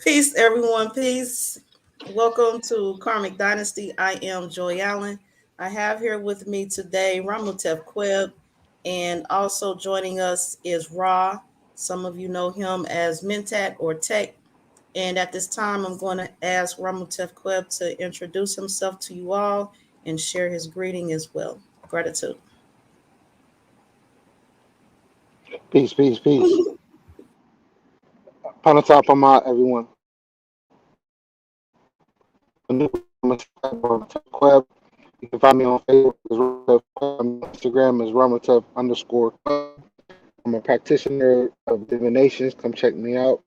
Peace, everyone. Peace. Welcome to Karmic Dynasty. I am Joy Allen. I have here with me today Ramutef Queb, and also joining us is Ra. Some of you know him as Mentat or Tech. And at this time, I'm going to ask Ramutef Queb to introduce himself to you all and share his greeting as well. Gratitude. Peace, peace, peace. Panatapama, everyone. Queb. You can find me on Facebook as Ramatef Queb. On Instagram is Ramatef_Queb. I'm a practitioner of divinations. Come check me out.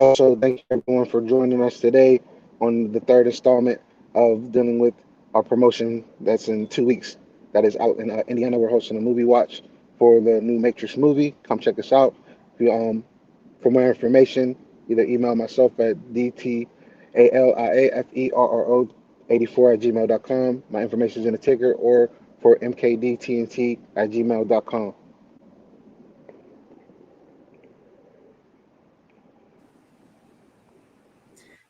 Also, thank you everyone for joining us today on the third installment of dealing with our promotion that's in 2 weeks. That is out in Indiana. We're hosting a movie watch for the new Matrix movie. Come check us out. If you, for more information, either email myself at dtaliaferro84 My information is in the ticker, or for mkdtnt@gmail.com.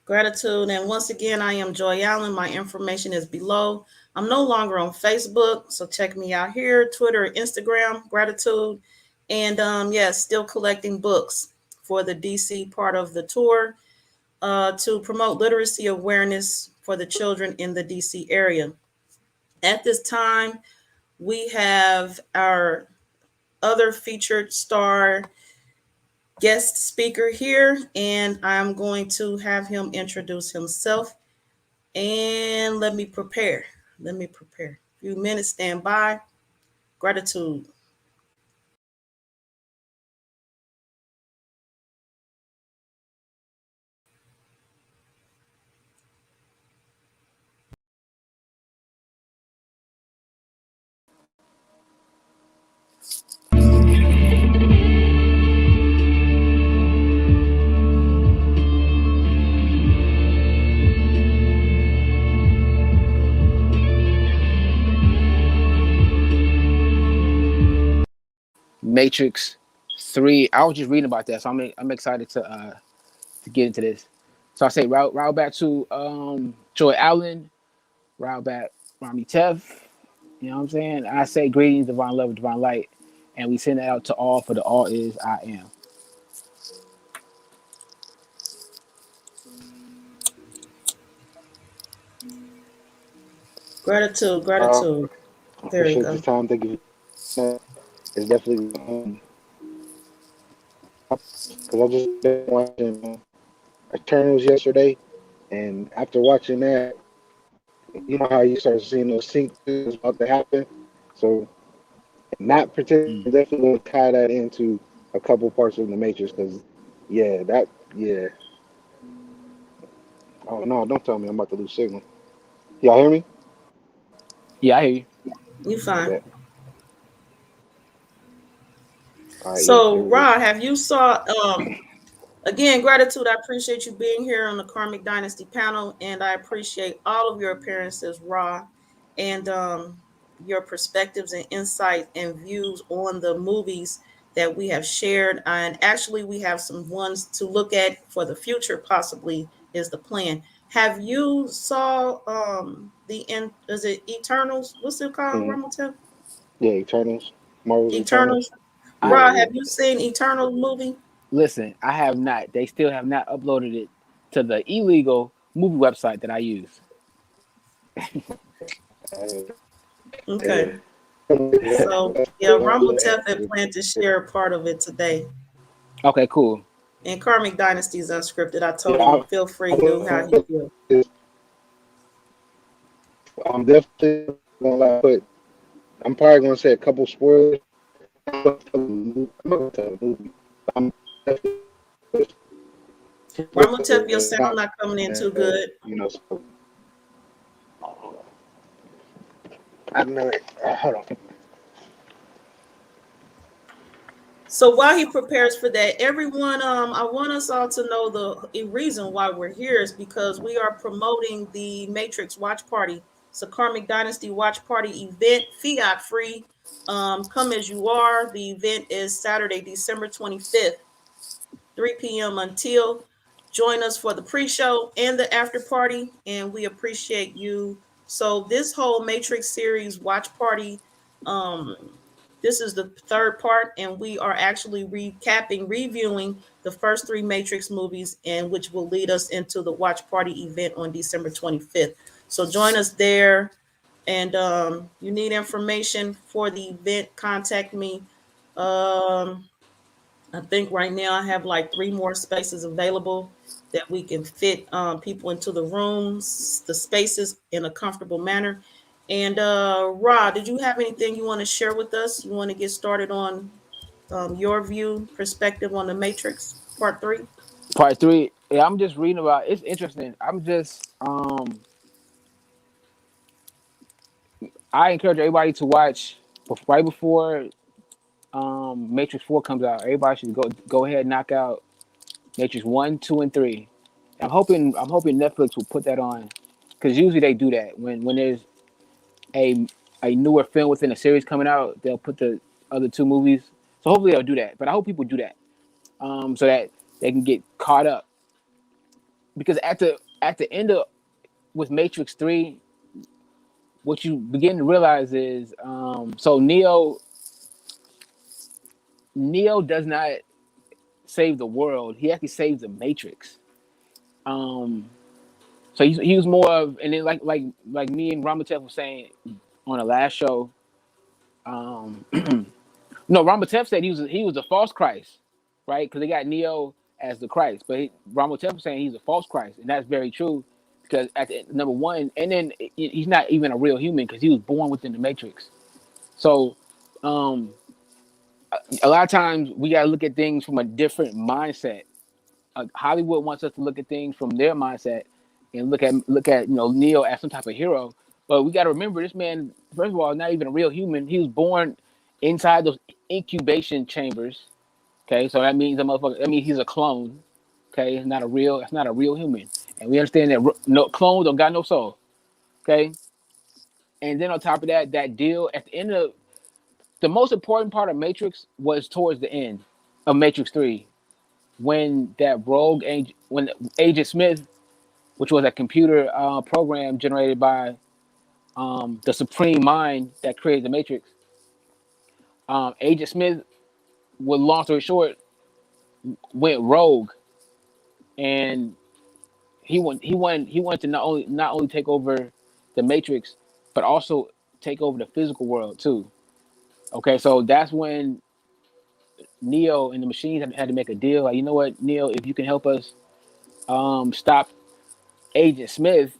Gratitude. And once again, I am Joy Allen. My information is below. I'm no longer on Facebook, so check me out here, Twitter, Instagram. Gratitude. And yes, still collecting books for the DC part of the tour to promote literacy awareness for the children in the DC area. At this time, we have our other featured star guest speaker here, and I'm going to have him introduce himself. And let me prepare. Let me prepare. A few minutes, stand by. Gratitude. Matrix 3. I was just reading about that, so I'm excited to get into this. So I say route back to Joy Allen, route back Rami Tev. You know what I'm saying? I say greetings, divine love, divine light, and we send it out to all, for the all is I am. Gratitude. Uh, Gratitude. There you Appreciate go. this time. Thank you. It's definitely because I just been watching Eternals yesterday, and after watching that, you know how you start seeing those sequences about to happen. So, in that particular, Mm. definitely going to tie that into a couple parts of the Matrix because, yeah, yeah. Oh no, don't tell me I'm about to lose signal. Y'all hear me? Yeah, I hear you. You I fine. bet. All right, yeah, So, here we go. Rod, have you saw again, gratitude. I appreciate you being here on the Karmic Dynasty panel, and I appreciate all of your appearances, Ra, and your perspectives and insight and views on the movies that we have shared. And actually, we have some ones to look at for the future. Possibly is the plan. Have you saw is it Eternals? What's it called, Hmm. Ramilton? Yeah, Eternals, Marvel's Eternals. Eternals. I Yeah, Ra, yeah. have you seen Eternals movie? Listen. I have not. They still have not uploaded it to the illegal movie website that I use. Okay. Yeah. So yeah, Ramutef had planned to share a part of it today. Okay, cool. And Karmic Dynasty is unscripted. I told Yeah, him feel free, do how I'm, he feel. I'm definitely gonna lie, but I'm probably gonna say a couple spoilers. I'm not gonna tell the movie. I'm definitely Ramutef, your sound not, not coming in too good. so I know it. Hold on. So while he prepares for that, everyone, I want us all to know the reason why we're here is because we are promoting the Matrix Watch Party. It's a Karmic Dynasty Watch Party event, fiat free. Come as you are. The event is Saturday, December 25th, 3 p.m. until join us for the pre-show and the after party, and we appreciate you. So this whole Matrix series watch party, um, this is the third part, and we are actually reviewing the first three Matrix movies, and which will lead us into the watch party event on December 25th. So join us there. And you need information for the event, contact me. Um, I think right now I have like 3 more spaces available that we can fit people into the rooms, the spaces in a comfortable manner. And Rod, did you have anything you want to share with us? You want to get started on your view, perspective on the Matrix Part 3? Part three. Yeah, I'm just reading about. It's interesting. I encourage everybody to watch right before Matrix 4 comes out. Everybody should go ahead and knock out Matrix 1, 2, and 3. I'm hoping Netflix will put that on, because usually they do that when there's a a newer film within a series coming out. They'll put the other two movies. So hopefully they'll do that. But I hope people do that, so that they can get caught up. Because at the end of with Matrix 3, what you begin to realize is, so Neo does not save the world. He actually saves the Matrix. Um, so he was more of, and then like me and Ramutef was saying on the last show. Um, no, Ramutef said he was a false Christ, right? Because they got Neo as the Christ, but Ramutef was saying he's a false Christ, and that's very true. Because number one, and then he's not even a real human because he was born within the Matrix. So, um, a lot of times we got to look at things from a different mindset. Hollywood wants us to look at things from their mindset and look at Neo as some type of hero. But we got to remember, this man, first of all, not even a real human. He was born inside those incubation chambers. Okay, so that means he's a clone. Okay, it's not a real human, and we understand that no clones don't got no soul. Okay, and then on top of that, that deal at the end of the most important part of Matrix was towards the end of Matrix 3, when that rogue agent, when Agent Smith, which was a computer program generated by the supreme mind that created the Matrix. Agent Smith, with long story short, went rogue, and he wanted to not only take over the Matrix, but also take over the physical world too. Okay, so that's when Neo and the machines had to make a deal. Like, you know what, Neo, if you can help us stop Agent Smith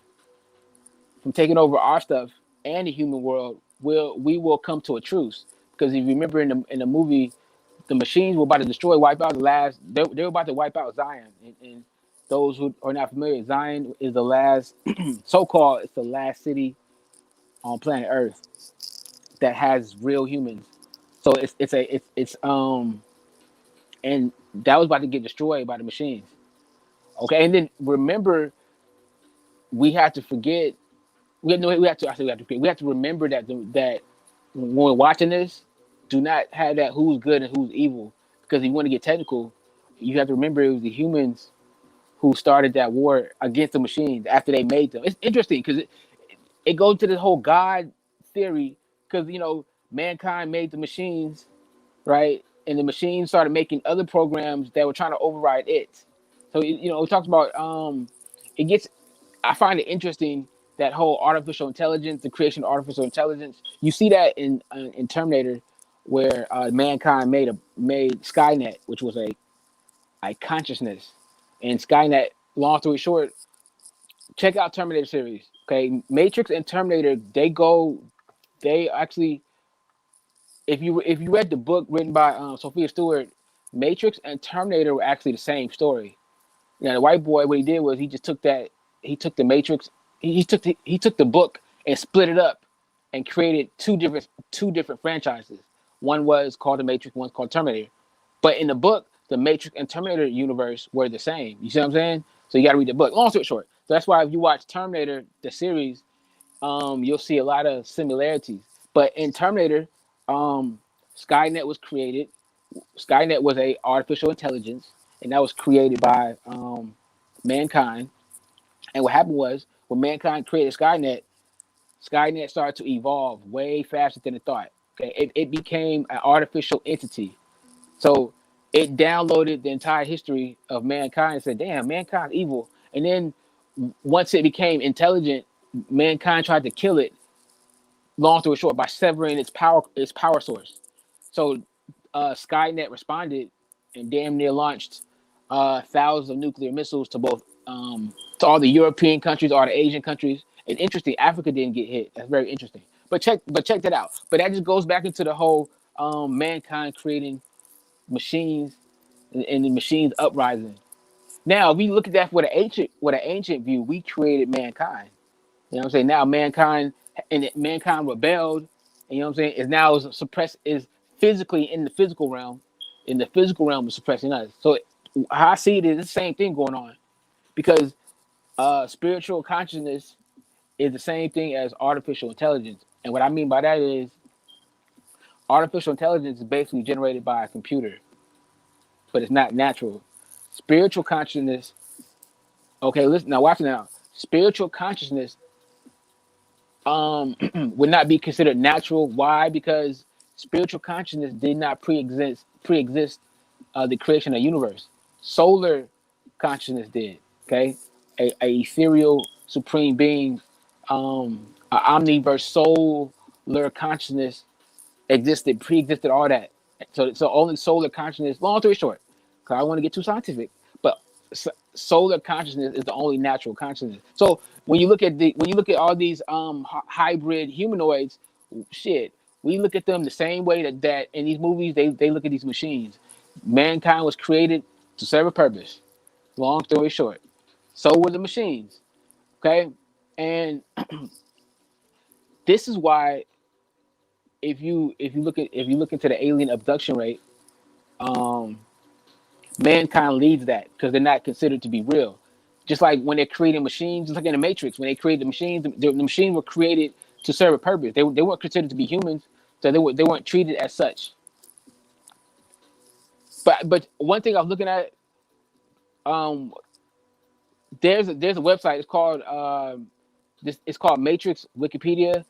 from taking over our stuff and the human world, we will come to a truce. Because if you remember in the movie, the machines were about to wipe out the last. They were about to wipe out Zion. And those who are not familiar, Zion is the last, so-called, it's the last city on planet Earth that has real humans. So and that was about to get destroyed by the machines. Okay, and then remember, we have to forget. We have to remember that when we're watching this, do not have that who's good and who's evil. Because if you want to get technical, you have to remember it was the humans who started that war against the machines after they made them. It's interesting because it goes to this whole God theory, because mankind made the machines, right? And the machines started making other programs that were trying to override it. So it talks about it gets. I find it interesting, that whole artificial intelligence, the creation of artificial intelligence. You see that in Terminator, where mankind made Skynet, which was a consciousness. And Skynet, long story short, check out Terminator series. Okay, Matrix and Terminator, they actually, if you read the book written by Sophia Stewart, Matrix and Terminator were actually the same story. The white boy, what he did was he took the Matrix, he took the book and split it up and created two different franchises. One was called the Matrix, one's called Terminator. But in the book, the Matrix and Terminator universe were the same. You see what I'm saying? So you got to read the book. Long story short, so that's why if you watch Terminator the series, you'll see a lot of similarities. But in Terminator, Skynet was created. Skynet was a artificial intelligence, and that was created by mankind. And what happened was when mankind created Skynet, Skynet started to evolve way faster than it thought. Okay, it became an artificial entity. So it downloaded the entire history of mankind and said, "Damn, mankind's evil." And then once it became intelligent, mankind tried to kill it. Long story short, by severing its power source. So Skynet responded and damn near launched thousands of nuclear missiles to both to all the European countries, all the Asian countries. And interesting, Africa didn't get hit. That's very interesting. But check that out. But that just goes back into the whole mankind creating machines and the machines uprising. Now, if we look at that with an ancient view, we created mankind. You know what I'm saying? Now mankind rebelled, and you know what I'm saying, is now is suppressed is physically in the physical realm. In the physical realm is suppressing us. So how I see it is the same thing going on. Because spiritual consciousness is the same thing as artificial intelligence. And what I mean by that is artificial intelligence is basically generated by a computer, but it's not natural. Spiritual consciousness, okay, listen now, watch now. Spiritual consciousness would not be considered natural. Why? Because spiritual consciousness did not pre-exist the creation of the universe. Solar consciousness did. Okay, a ethereal supreme being, a omniverse solar consciousness pre-existed all that. So only solar consciousness. Long story short, because I don't want to get too scientific, but solar consciousness is the only natural consciousness. So when you look at all these hybrid humanoids, shit, we look at them the same way that in these movies they look at these machines. Mankind was created to serve a purpose. Long story short, so were the machines. Okay, and this is why if you look into the alien abduction rate, um, mankind leads that because they're not considered to be real. Just like when they're creating machines, just like in the Matrix, when they created the machines, the machines were created to serve a purpose. They weren't considered to be humans, so they weren't treated as such. But one thing I was looking at, um, there's a website. It's called it's called Matrix Wikipedia.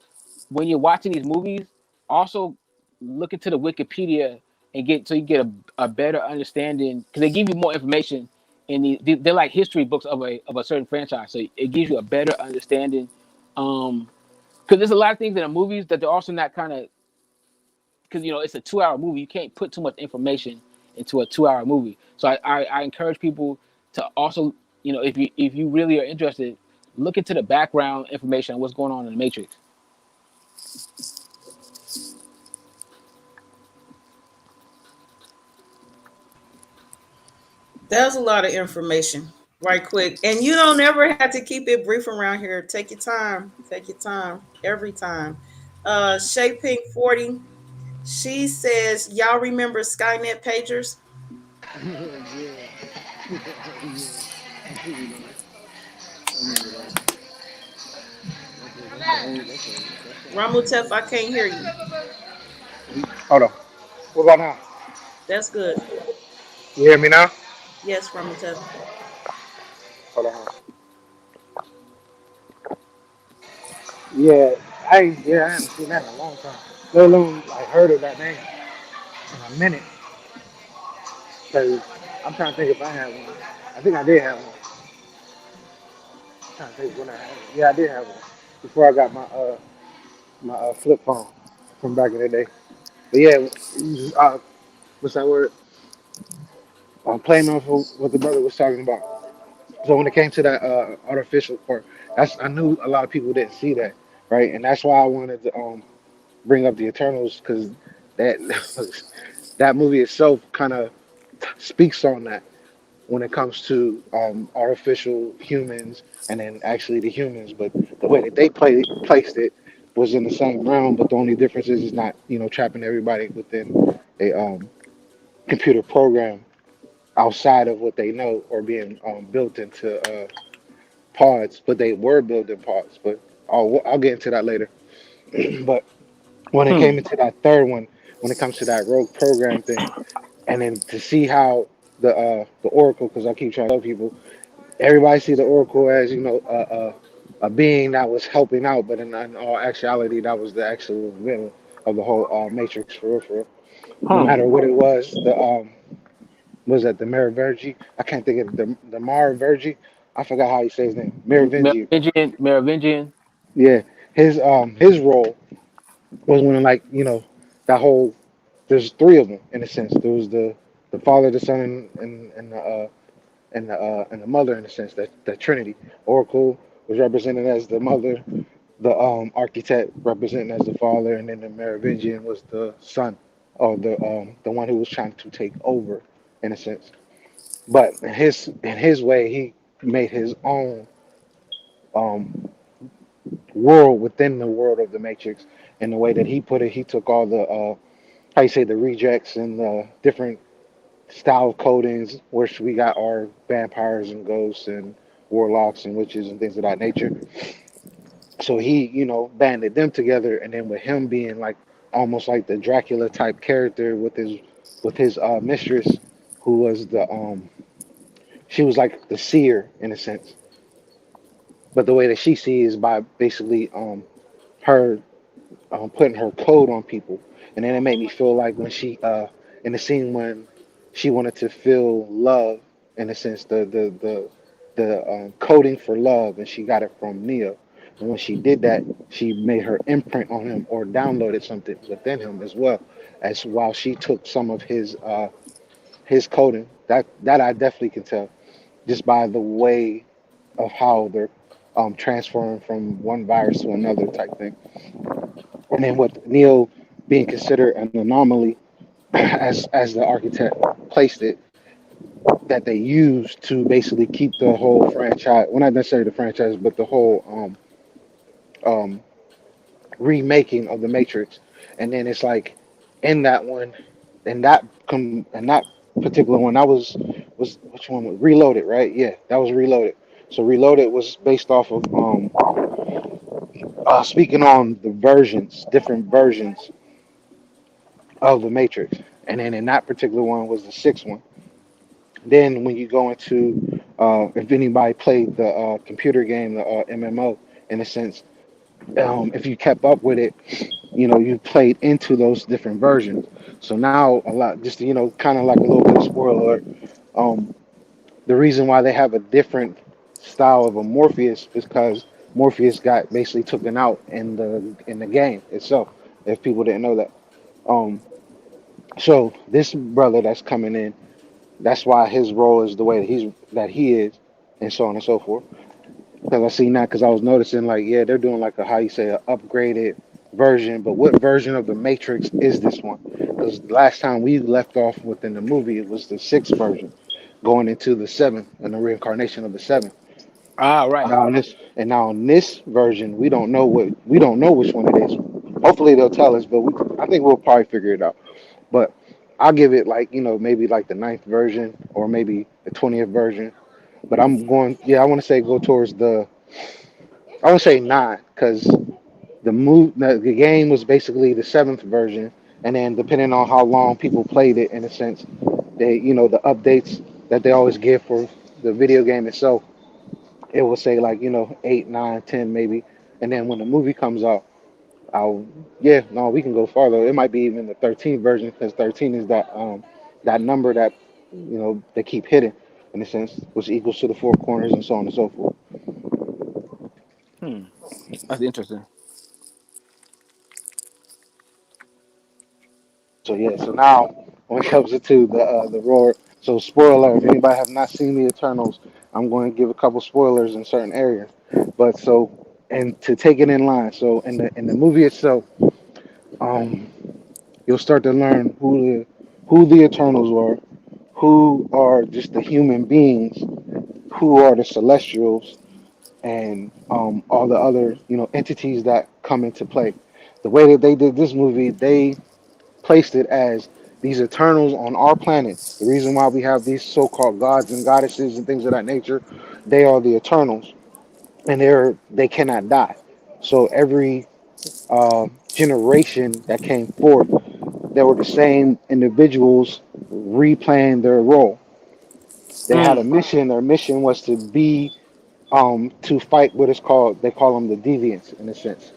When you're watching these movies, also look into the Wikipedia and you get a better understanding because they give you more information in they're like history books of a certain franchise. So it gives you a better understanding. Because there's a lot of things in the movies that they're also not kind of because it's a 2 hour movie. You can't put too much information into a 2 hour movie. So I encourage people to also if you really are interested, look into the background information on what's going on in the Matrix. There's a lot of information right quick. And you don't ever have to keep it brief around here. Take your time. Take your time. Every time. Shay Pink 40. She says, y'all remember Skynet pagers? Ramutef, I can't hear you. Hold on. What about now? That's good. You hear me now? Yes, Ramutef. Hold on. Yeah, I haven't seen that in a long time. Let alone like heard of that name in a minute. Cause I'm trying to think if I had one. I think I did have one. I'm trying to think when I had it. Yeah, I did have one before I got my flip phone from back in the day. But yeah, what's that word? I'm playing off of what the brother was talking about. So when it came to that artificial part, I knew a lot of people didn't see that, right? And that's why I wanted to bring up the Eternals because that that movie itself kind of speaks on that when it comes to artificial humans and then actually the humans. But the way that they placed it was in the same realm, but the only difference is it's not trapping everybody within a computer program outside of what they know or being built into pods, but they were built in pods. But I'll get into that later. But when it Hmm. came into that third one, when it comes to that rogue program thing, and then to see how the Oracle, because I keep trying to tell people, everybody see the Oracle as a being that was helping out, but in all actuality, that was the actual villain of the whole Matrix for real, for real. No Huh. matter what it was, the was that the Maravergi? I can't think of the Maravergi. I forgot how he says his name. Maravengi. Merovingian. Yeah, his role was when like that whole there's three of them in a sense. There was the father, the son, and the mother in a sense. That Trinity. Oracle was represented as the mother, the architect representing as the father, and then the Merovingian was the son, or the one who was trying to take over in a sense. But in his way, he made his own um, world within the world of the Matrix. And the way that he put it, he took all the how you say the rejects and the different style codings, which we got our vampires and ghosts and warlocks and witches and things of that nature. So he, banded them together, and then with him being like almost like the Dracula type character with his mistress, who was the she was like the seer in a sense, but the way that she sees by basically her putting her code on people, and then it made me feel like when she in the scene when she wanted to feel love in a sense, the coding for love, and she got it from Neo. And when she did that, she made her imprint on him or downloaded something within him as well, as while she took some of his coding. That I definitely can tell just by the way of how they're transferring from one virus to another type thing. And then with Neo being considered an anomaly, as the architect placed it, that they used to basically keep the whole franchise, well, not necessarily the franchise, but the whole um, remaking of the Matrix. And then it's like in that one, and that particular one, that was which one was Reloaded, right? Yeah, that was Reloaded. So Reloaded was based off of speaking on the versions, different versions of the Matrix. And then in that particular one was the sixth one. Then when you go into, if anybody played the computer game, the MMO, in a sense, if you kept up with it, you played into those different versions. So now a lot, just kind of like a little bit of spoiler alert. Um, the reason why they have a different style of a Morpheus is because Morpheus got basically taken out in the game itself. If people didn't know that, um, so this brother that's coming in, that's why his role is the way that he is, and so on and so forth. Because I seen that, because I was noticing like, yeah, they're doing like a how you say a upgraded version, but what version of the Matrix is this one? Because last time we left off within the movie, it was the sixth version, going into the seventh and the reincarnation of the seventh. Ah, right. Now in this version, we don't know which one it is. Hopefully they'll tell us, but I think we'll probably figure it out. But I'll give it like maybe like the ninth version or maybe the 20th version. But I'm going, yeah, I want to say go towards I want to say nine because the game was basically the seventh version, and then depending on how long people played it, in a sense, the updates that they always give for the video game itself, it will say like eight, nine, 10 maybe, and then when the movie comes out, I'll yeah, no, we can go farther. It might be even the 13th version because 13 is that number that they keep hitting in a sense, which equals to the four corners and so on and so forth. Hmm. That's interesting. So yeah, so now when it comes into the roar, so spoiler, if anybody have not seen the Eternals, I'm going to give a couple spoilers in certain areas. But so and to take it in line, so in the movie itself, um, you'll start to learn who the Eternals are, who are just the human beings, who are the Celestials, and all the other entities that come into play. The way that they did this movie, they placed it as these Eternals on our planet. The reason why we have these so-called gods and goddesses and things of that nature, they are the Eternals, and they cannot die. So every generation that came forth, they were the same individuals replaying their role. They had a mission. Their mission was to be to fight what is called, they call them the deviants in a sense.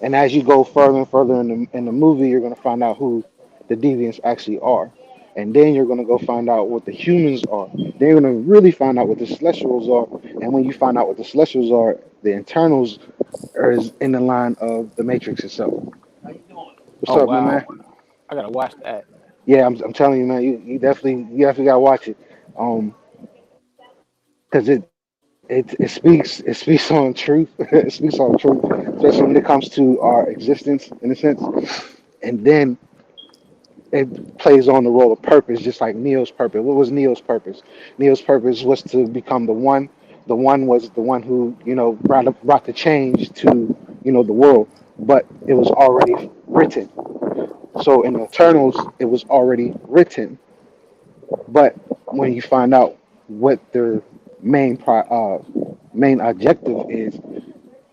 And as you go further and further in the movie, you're going to find out who the deviants actually are. And then you're going to go find out what the humans are. Then you're going to really find out what the celestials are. And when you find out what the celestials are, the internals are is in the line of the Matrix itself. What's Oh up, my man? wow, I gotta watch that. Yeah, I'm telling you, man. You definitely gotta watch it. Um, because it speaks on truth. It speaks on truth, especially when it comes to our existence in a sense. And then it plays on the role of purpose, just like Neo's purpose. What was Neo's purpose? Neo's purpose was to become the one. The one was the one who, brought the change to, the world. But it was already written. So in the Eternals, it was already written. But when you find out what their main objective is,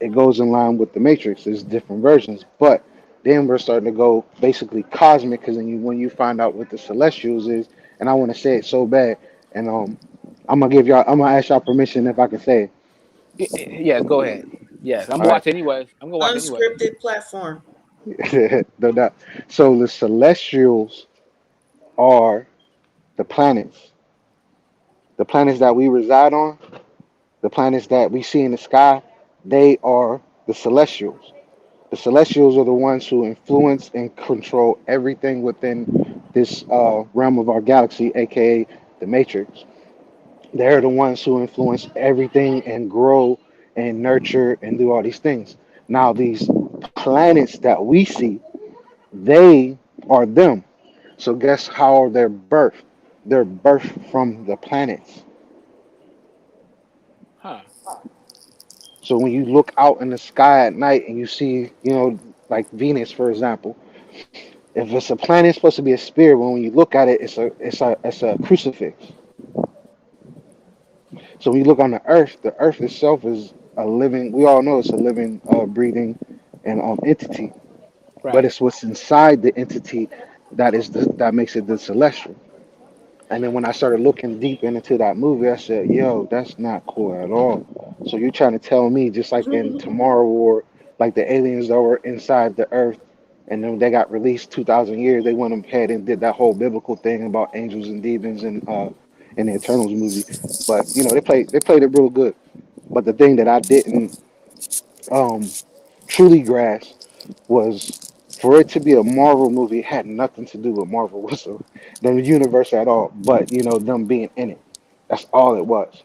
it goes in line with the Matrix. There's different versions, but then we're starting to go basically cosmic because when you find out what the Celestials is, and I want to say it so bad, and I'm gonna ask y'all permission if I can say Yes, go ahead. Yes, I'm it. All gonna right, watch anyways. I'm gonna watch anyways. Unscripted platform. no doubt. So the Celestials are the planets, the planets that we reside on, the planets that we see in the sky. They are the Celestials. The Celestials are the ones who influence and control everything within this realm of our galaxy, aka the Matrix. They're the ones who influence everything and grow and nurture and do all these things. Now, these planets that we see, they are them. So, guess how they're birthed? They're birthed from the planets. Huh. So, when you look out in the sky at night and you see, like Venus, for example, if it's a planet, it's supposed to be a spirit. When you look at it, it's a crucifix. So when you look on the Earth itself is a living. We all know it's a living, breathing, and entity. But Right. it's what's inside the entity that makes it the celestial. And then when I started looking deep into that movie, I said, "Yo, that's not cool at all." So you're trying to tell me, just like in Tomorrow War, like the aliens that were inside the Earth, and then they got released 2,000 years. They went ahead and did that whole biblical thing about angels and demons and in the Eternals movie. But they played it real good. But the thing that I didn't um, truly grasp was for it to be a Marvel movie. It had nothing to do with Marvel whatsoever, the universe at all. But them being in it, that's all it was.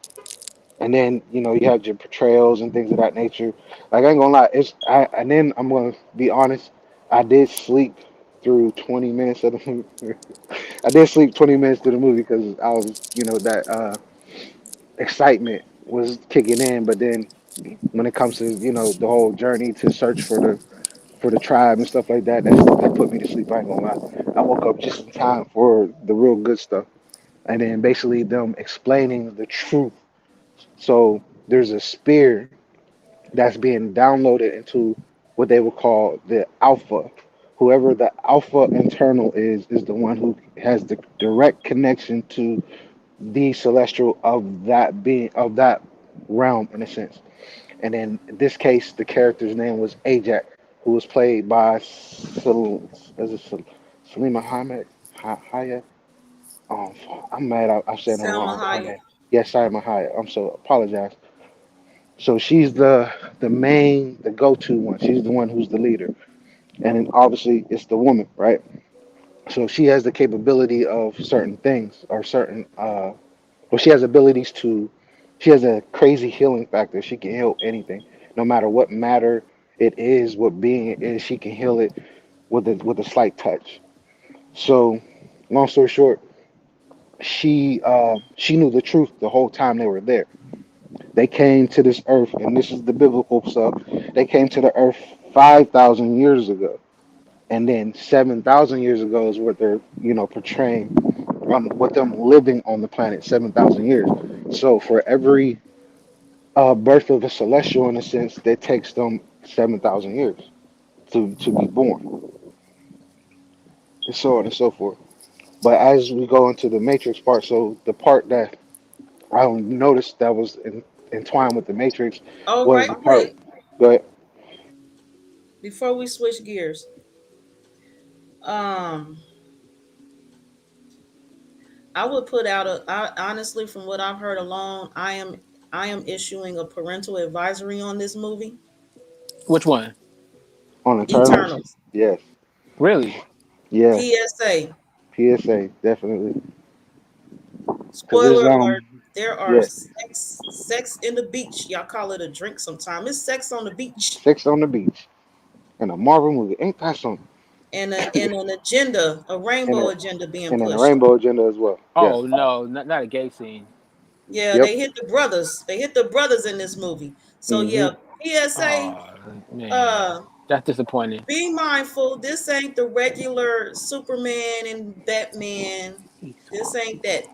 And then you have your portrayals and things of that nature. Like I ain't gonna lie, and then I'm gonna be honest. I did sleep through 20 minutes of the movie. I did sleep 20 minutes through the movie because I was, that excitement was kicking in. But then when it comes to the whole journey to search for the tribe and stuff like that, that put me to sleep. I ain't gonna lie. I woke up just in time for the real good stuff, and then basically them explaining the truth. So there's a spear that's being downloaded into what they would call the alpha. Whoever the alpha internal is the one who has the direct connection to the celestial of that being of that realm in a sense. And then in this case, the character's name was Ajax, who was played by Salima Hayek. Um, I'm mad. I'm saying her Selma wrong. Her Hayek. name. Yes, Salima Hayek. I'm so apologize. So she's the main, the go-to one. She's the one who's the leader, and then obviously it's the woman, right? So she has the capability of certain things or certain well, she has abilities to. She has a crazy healing factor. She can heal anything, no matter what matter it is, what being it is. She can heal it with a slight touch. So, long story short, she knew the truth the whole time they were there. They came to this earth, and this is the biblical stuff. They came to the earth 5,000 years ago, and then 7,000 years ago is what they're portraying with them living on the planet 7,000 years. So for every birth of a celestial, in a sense, that takes them 7,000 years to be born, and so on and so forth. But as we go into the matrix part, so the part that I noticed that was entwined with the Matrix All was right, the part. wait. Go ahead. Before we switch gears, um, I would put out honestly, from what I've heard along, I am issuing a parental advisory on this movie, Which one? On Eternals, Eternals. yes, Really? yeah, PSA. PSA definitely because there's Spoiler alert. There are yeah, sex in the beach. Y'all call it a drink sometime. It's sex on the beach. sex on the beach in a Marvel movie. Ain't that something? And an agenda, a and rainbow a, agenda being and then the pushed. rainbow agenda as well. Yes. Oh no, not a gay scene. Yeah, Yep. they hit the brothers. They hit the brothers in this movie. So Hmm. yeah, PSA, Oh man, uh, that's disappointing. be mindful. This ain't the regular Superman and Batman. This ain't that.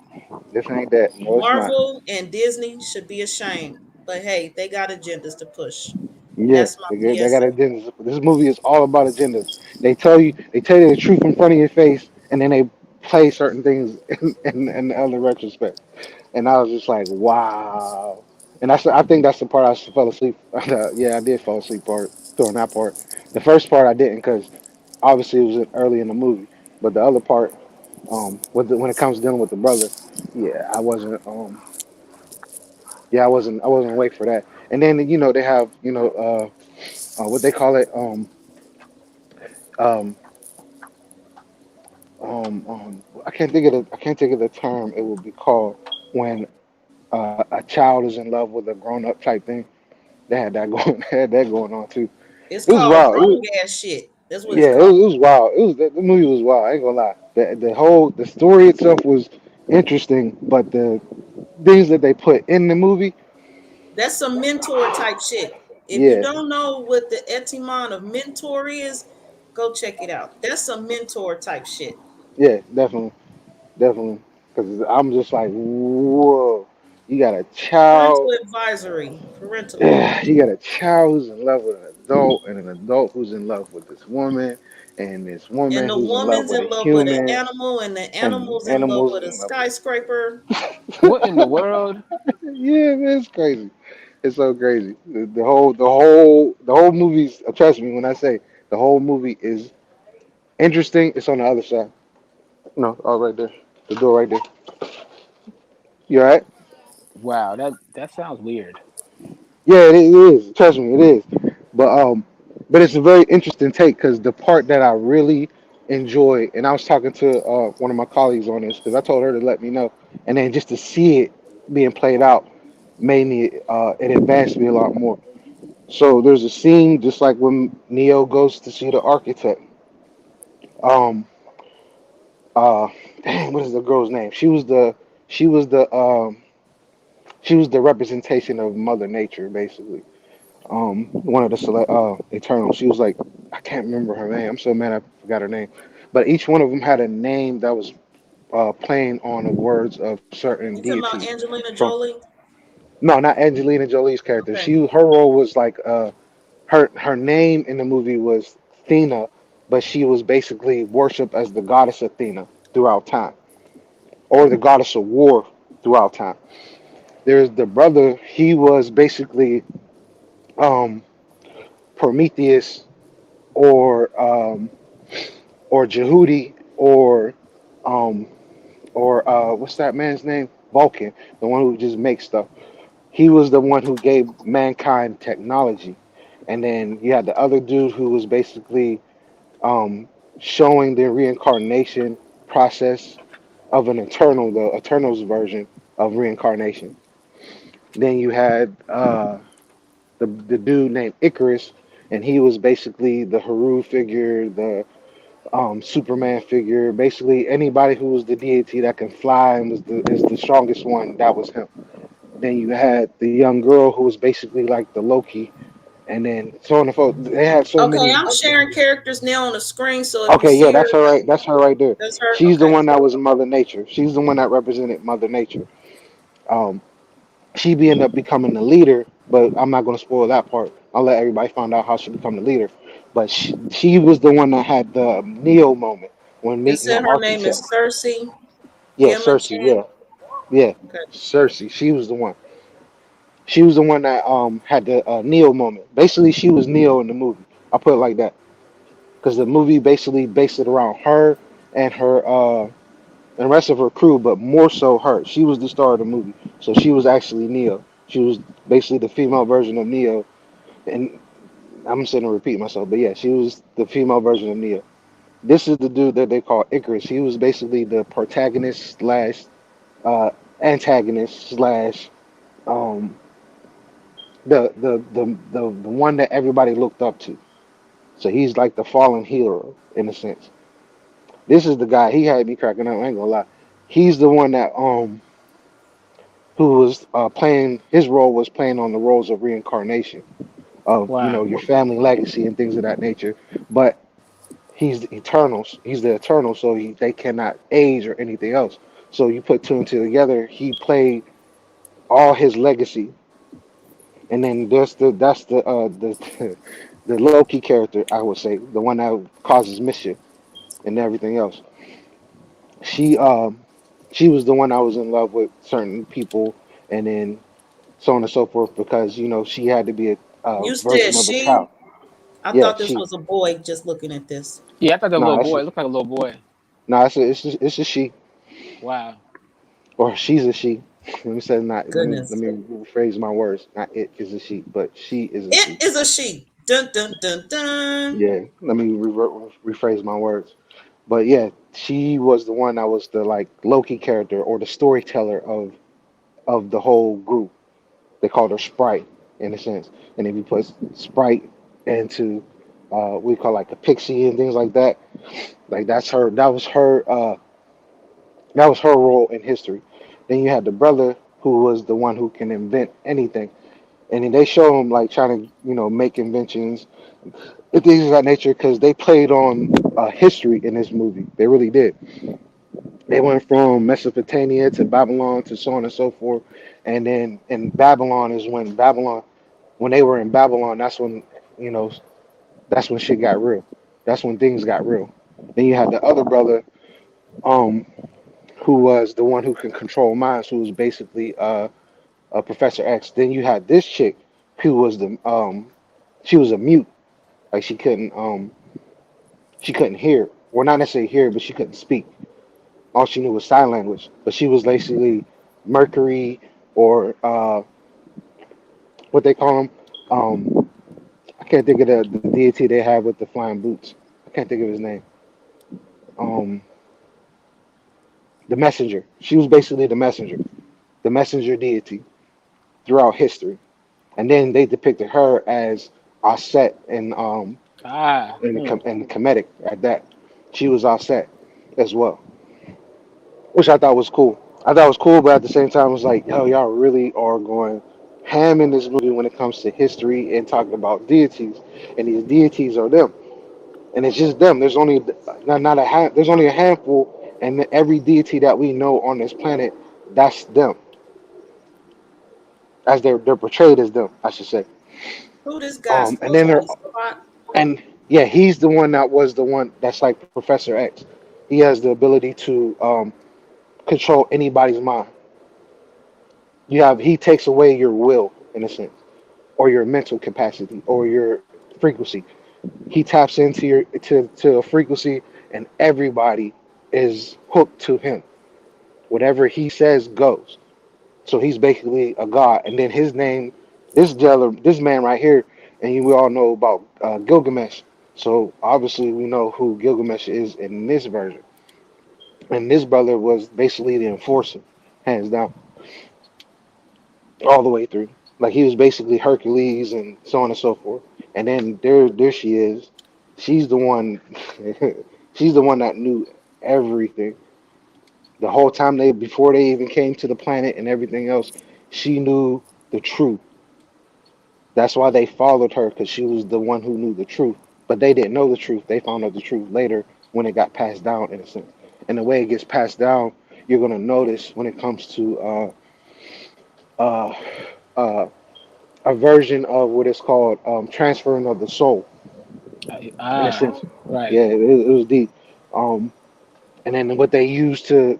This ain't that. No, it's not. Marvel and Disney should be ashamed. But hey, they got agendas to push. And Yeah, that's my they got PSA. agendas. This movie is all about agendas. They tell you the truth in front of your face, and then they play certain things in the other retrospect. And I was just like, wow. And I think that's the part I fell asleep. Yeah, I did fall asleep part during that part. The first part I didn't because obviously it was early in the movie, but the other part, when it comes to dealing with the brother, yeah, I wasn't. I wasn't awake for that. And then they have what they call it um I can't think of the term it would be called when a child is in love with a grown up type thing. They had that going they had that going on too. It's It was called wild. grown ass shit. That's what it's Yeah, called. it was wild. The movie was wild. I ain't gonna lie. The story itself was interesting, but the things that they put in the movie, That's some mentor type shit. If you yeah, don't know what the etymon of mentor is, go check it out. That's some mentor type shit. yeah, definitely. Because I'm just like, whoa, you got a Parental child, advisory. Parental. you got a child who's in love with an adult, and an adult who's in love with this woman, and this And woman the who's in love woman's with in a love with an human, animal, and the and animal's in love animals with a in love with. skyscraper. What in the world? Yeah, man, it's crazy. It's so crazy. The whole movie's. Trust me when I say the whole movie is interesting. It's on the other side. No, oh, right there. The door right there. You all right? Wow, that sounds weird. Yeah, it is. Trust me, it is. But but it's a very interesting take because the part that I really enjoy, and I was talking to one of my colleagues on this because I told her to let me know, and then just to see it being played out made me it advanced me a lot more. So there's a scene just like when Neo goes to see the architect. Um, uh, dang, what is the girl's name? She was the she was the representation of Mother Nature, basically. One of the Eternals. She was like, I can't remember her name. I'm so mad I forgot her name. But each one of them had a name that was playing on the words of certain You talking deities. about Angelina From Jolie? No, not Angelina Jolie's character. Okay. Her role was like her name in the movie was Athena, but she was basically worshipped as the goddess Athena throughout time, or the goddess of war throughout time. There's the brother. He was basically um, Prometheus or Jehudi um, or what's that man's name? Vulcan, the one who just makes stuff. He was the one who gave mankind technology, and then you had the other dude who was basically um, showing the reincarnation process of an eternal, the Eternals version of reincarnation. Then you had the dude named Icarus, and he was basically the Haru figure, the Superman figure. Basically, anybody who was the deity that can fly and is the strongest one. That was him. Then you had the young girl who was basically like the Loki, and then so on and so forth. They had so Okay, many. I'm sharing characters now on the screen, so if you Okay, yeah, see her, that's her right. That's her right there. that's her. She's the Okay. one that was Mother Nature. She's the one that represented Mother Nature. Um, she be end up becoming the leader, but I'm not going to spoil that part. I'll let everybody find out how she become the leader. But she was the one that had the Neo moment when It meeting the said her name architect. is Cersei Yeah, Cersei. Yemachan. Yeah, Yeah, Okay. Cersei. She was the one. She was the one that had the Neo moment. Basically, she was Neo in the movie. I'll put it like that because the movie basically based it around her and her and the rest of her crew, but more so her. She was the star of the movie, so she was actually Neo. She was basically the female version of Neo, and I'm sitting to repeat myself, but yeah, she was the female version of Neo. This is the dude that they call Icarus. He was basically the protagonist slash uh, antagonist slash um, the one that everybody looked up to. So he's like the fallen hero in a sense. This is the guy. He had me cracking up. I ain't gonna lie. He's the one that who was playing. His role was playing on the roles of reincarnation of Wow. your family legacy and things of that nature. But he's the Eternals. He's the Eternal, so they cannot age or anything else. So you put two and two together. He played all his legacy, and then that's the the Loki character. I would say the one that causes mischief and everything else. She she was the one I was in love with certain people, and then so on and so forth because she had to be a You said version of a she. child. I Yeah, thought this she. was a boy just looking at this. Yeah, I thought that No, little that's boy a, it looked like a little boy. no, it's a she Wow. or she's a she. Let me say not. Let Goodness. me rephrase my words. Not it is a she, but she is a It she. is a she. Dun dun dun dun. Yeah, let me rephrase my words. But yeah, she was the one that was the like Loki character or the storyteller of the whole group. They called her Sprite in a sense. And if you put Sprite into we call like a pixie and things like that, like that's her. That was her role in history. Then you had the brother who was the one who can invent anything, and then they show him like trying to make inventions and things of that nature because they played on history in this movie. They really did. They went from Mesopotamia to Babylon to so on and so forth, and then in Babylon is when they were in Babylon, you know that's when shit got real. That's when things got real. Then you had the other brother, um, who was the one who can control minds, who was basically Professor X. Then you had this chick, who was the she was a mute, like she couldn't hear, or not necessarily hear, but she couldn't speak. All she knew was sign language. But she was basically Mercury, or what they call him. I can't think of the deity they have with the flying boots. I can't think of his name. Um, the messenger. She was basically the messenger deity throughout history. And then they depicted her as Aset Ah. in the comedic at that. She was Aset as well, which I thought was cool. I thought it was cool, but at the same time, it was like, yo, y'all really are going ham in this movie when it comes to history and talking about deities, and these deities are them, and it's just them. There's only not a there's only a handful, and every deity that we know on this planet, that's them, as they're portrayed as them, I should say. Who this guy And supposed then to there be? Spot? and yeah, he's the one that was the one that's like Professor X. He has the ability to control anybody's mind. He takes away your will in a sense, or your mental capacity, or your frequency. He taps into to a frequency, and everybody is hooked to him. Whatever he says goes. So he's basically a god. And then his name, this man right here, and we all know about Gilgamesh. So obviously we know who Gilgamesh is in this version. And this brother was basically the enforcer, hands down, all the way through. Like he was basically Hercules and so on and so forth. And then there she is. She's the one. She's the one that knew everything the whole time before they even came to the planet and everything else. She knew the truth. That's why they followed her because she was the one who knew the truth. But they didn't know the truth. They found out the truth later when it got passed down, in a sense. And the way it gets passed down, you're gonna notice when it comes to uh, uh, a version of what is called transferring of the soul, in a Ah. sense. Right. Yeah, it was deep. Um, and then what they used to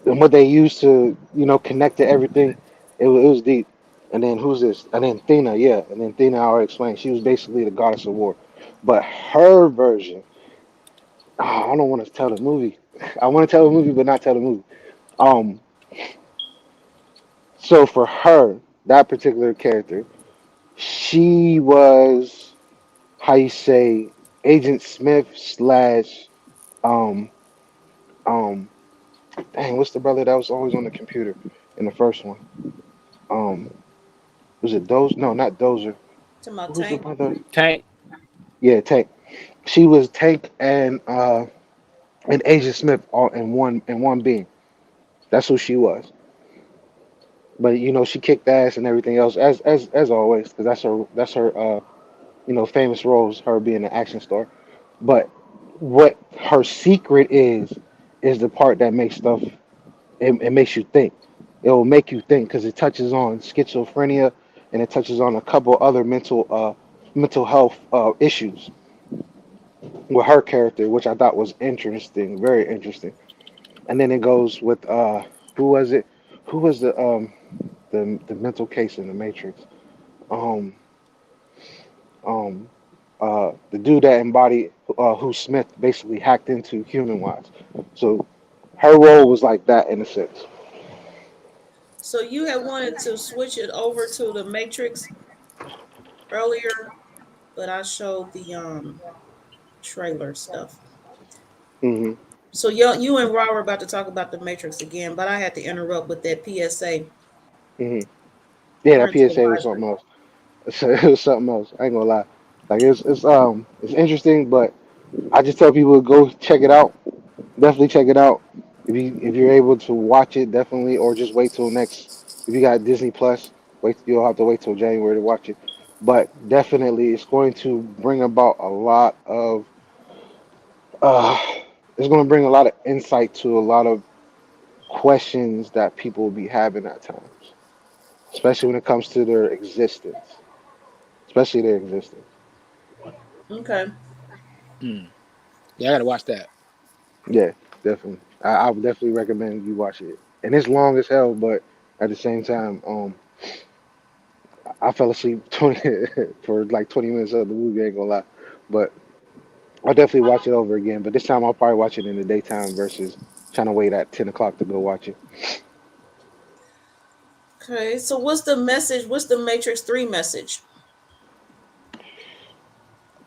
and what they used to, connect to everything, it was deep. And then who's this? And then Thena, yeah. And then Thena, I already explained, she was basically the goddess of war. But her version, I don't want to tell the movie. I want to tell the movie, but not tell the movie. Um, so for her, that particular character, she was how you say Agent Smith slash um um dang, what's the brother that was always on the computer in the first one? Um, was it Dozer? No, not Dozer. To my Who was the tank. brother? Tank. Yeah, Tank. She was Tank and Agent Smith all in one being. That's who she was. But she kicked ass and everything else as always because that's her famous roles, her being an action star. But what her secret is the part that makes stuff, it makes you think. It will make you think because it touches on schizophrenia and it touches on a couple other mental health issues with her character, which I thought was interesting, very interesting. And then it goes with who was it? Who was the mental case in the Matrix? Um the dude that embodied who Smith basically hacked into human wise. So her role was like that in a sense. So you had wanted to switch it over to the Matrix earlier, but I showed the trailer stuff. Hmm. So you and Raw were about to talk about the Matrix again, but I had to interrupt with that PSA, Hmm. Yeah, that parental PSA was advisory. something else. It was something else. I ain't gonna lie. Like it's interesting, but I just tell people to go check it out. Definitely check it out. If you're able to watch it, definitely, or just wait till next. If you got Disney Plus, wait. You'll have to wait till January to watch it. But definitely, it's going to bring about a lot of. Uh, it's going to bring a lot of insight to a lot of questions that people will be having at times, especially when it comes to their existence, especially their existence. Okay. Hmm. Yeah, I gotta watch that. Yeah, definitely. I would definitely recommend you watch it. And it's long as hell, but at the same time, I fell asleep 20 for like 20 minutes of the movie. Ain't gonna lie, but I'll definitely watch it over again. But this time I'll probably watch it in the daytime versus trying to wait at 10 o'clock to go watch it. Okay. So what's the message? What's the Matrix 3 message?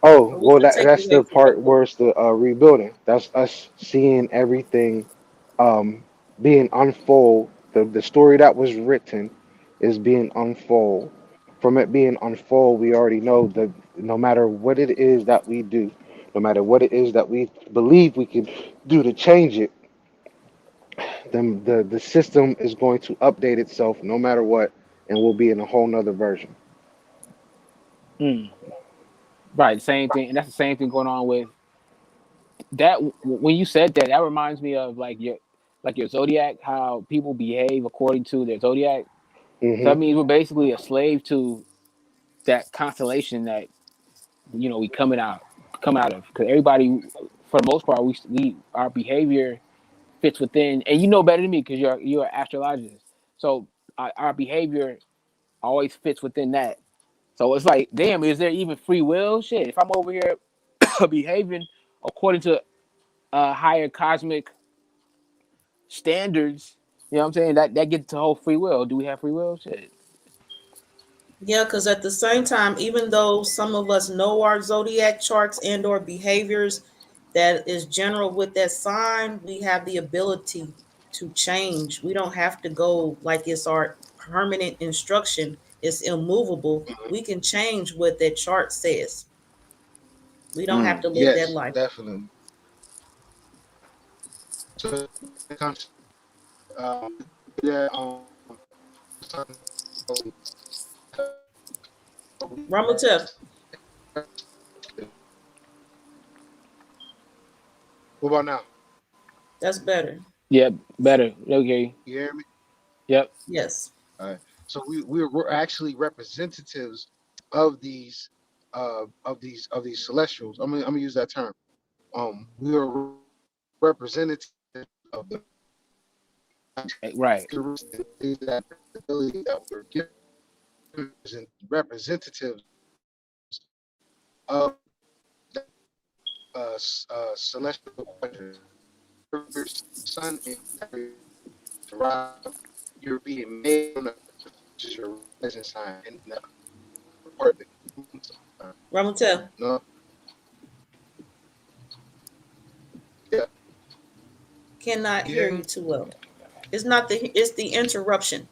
Oh Or what's well, the that's the takeaway from the part book? where it's the rebuilding. That's us seeing everything um, being unfold. The story that was written is being unfold. From it being unfold, we already know that no matter what it is that we do, no matter what it is that we believe we can do to change it, the system is going to update itself no matter what, and we'll be in a whole nother version. Hmm. Right, same thing, and that's the same thing going on with that. When you said that, that reminds me of like your zodiac, how people behave according to their zodiac. So Hmm. that means we're basically a slave to that constellation that we coming out of. Because everybody, for the most part, we our behavior fits within, and you know better than me because you're an astrologist. So our behavior always fits within that. So it's like, damn, is there even free will? Shit, if I'm over here behaving according to higher cosmic standards, you know what I'm saying? That gets to whole free will. Do we have free will? Shit. Yeah, because at the same time, even though some of us know our zodiac charts and or behaviors that is general with that sign, we have the ability to change. We don't have to go like it's our permanent instruction. It's immovable. We can change what that chart says. We don't have to live that Yes, life. definitely. So when it comes that Ramutef, what about now? that's better. Yep, better. Okay. You hear me? Yep. Yes. All right. So we're actually representatives of these celestials. I'm gonna use that term. We are representatives of them. Right. That ability that we're given representatives of celestial pleasure. Your sun and thrive. You're being made on is your rising sign and the part of the Ramutel, no, yeah, cannot you hear hear you me? too well. It's the interruption.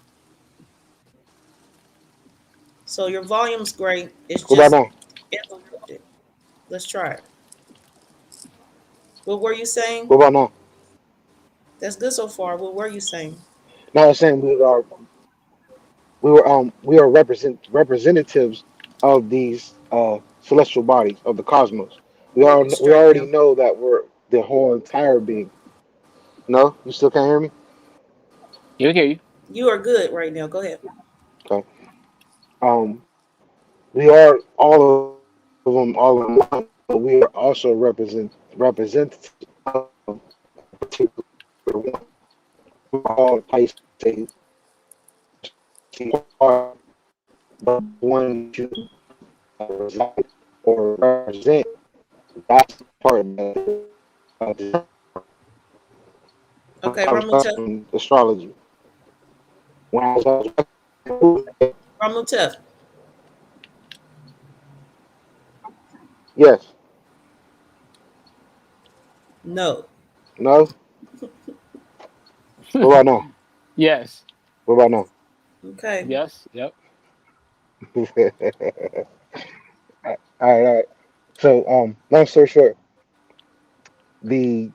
So your volume's great. It's What about just now? interrupted. Let's try it. What were you saying? What about now? That's good so far. What were you saying? No, I was saying we are representatives of these celestial bodies of the cosmos. We Straight already now. know that we're the whole entire being. No, you still can't hear me? Yeah, we hear you. You are good right now. Go ahead. Okay. Um, we are all of them all in one, but we are also representatives of a particular one. We're all Pisces, but the one that you reside or represent, that's the part that Okay, I was Ramutel. studying astrology. When I was Ramutef. yes, No. no. What about now? Yes. What about now? Okay. Yes. Yep. All right, all right. So, long story short, the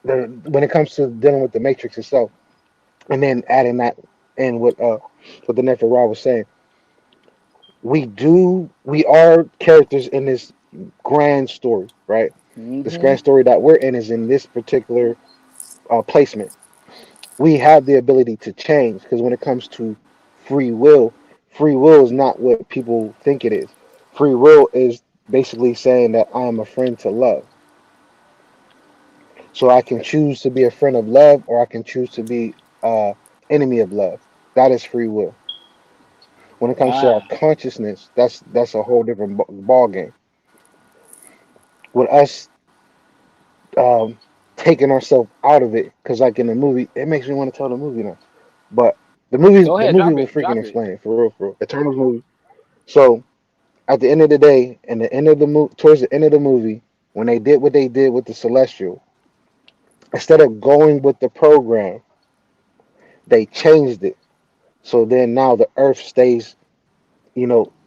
when it comes to dealing with the matrix itself, and then adding that in with what the Nephilim Ra was saying, we are characters in this grand story, right? This Mm-hmm. grand story that we're in is in this particular placement. We have the ability to change because when it comes to free will, free will is not what people think it is. Free will is basically saying that I am a friend to love. So I can choose to be a friend of love or I can choose to be enemy of love. That is free will. When it comes to our Ah. consciousness, that's a whole different ball game. With us um, taking ourselves out of it, because like in the movie, it makes me want to tell the movie now. But Go the ahead. movie Drop will it. freaking Drop it. explain it for real. Eternals movie. So at the end of the day, and the end of the towards the end of the movie, when they did what they did with the Celestial, instead of going with the program, they changed it. So then now the Earth stays,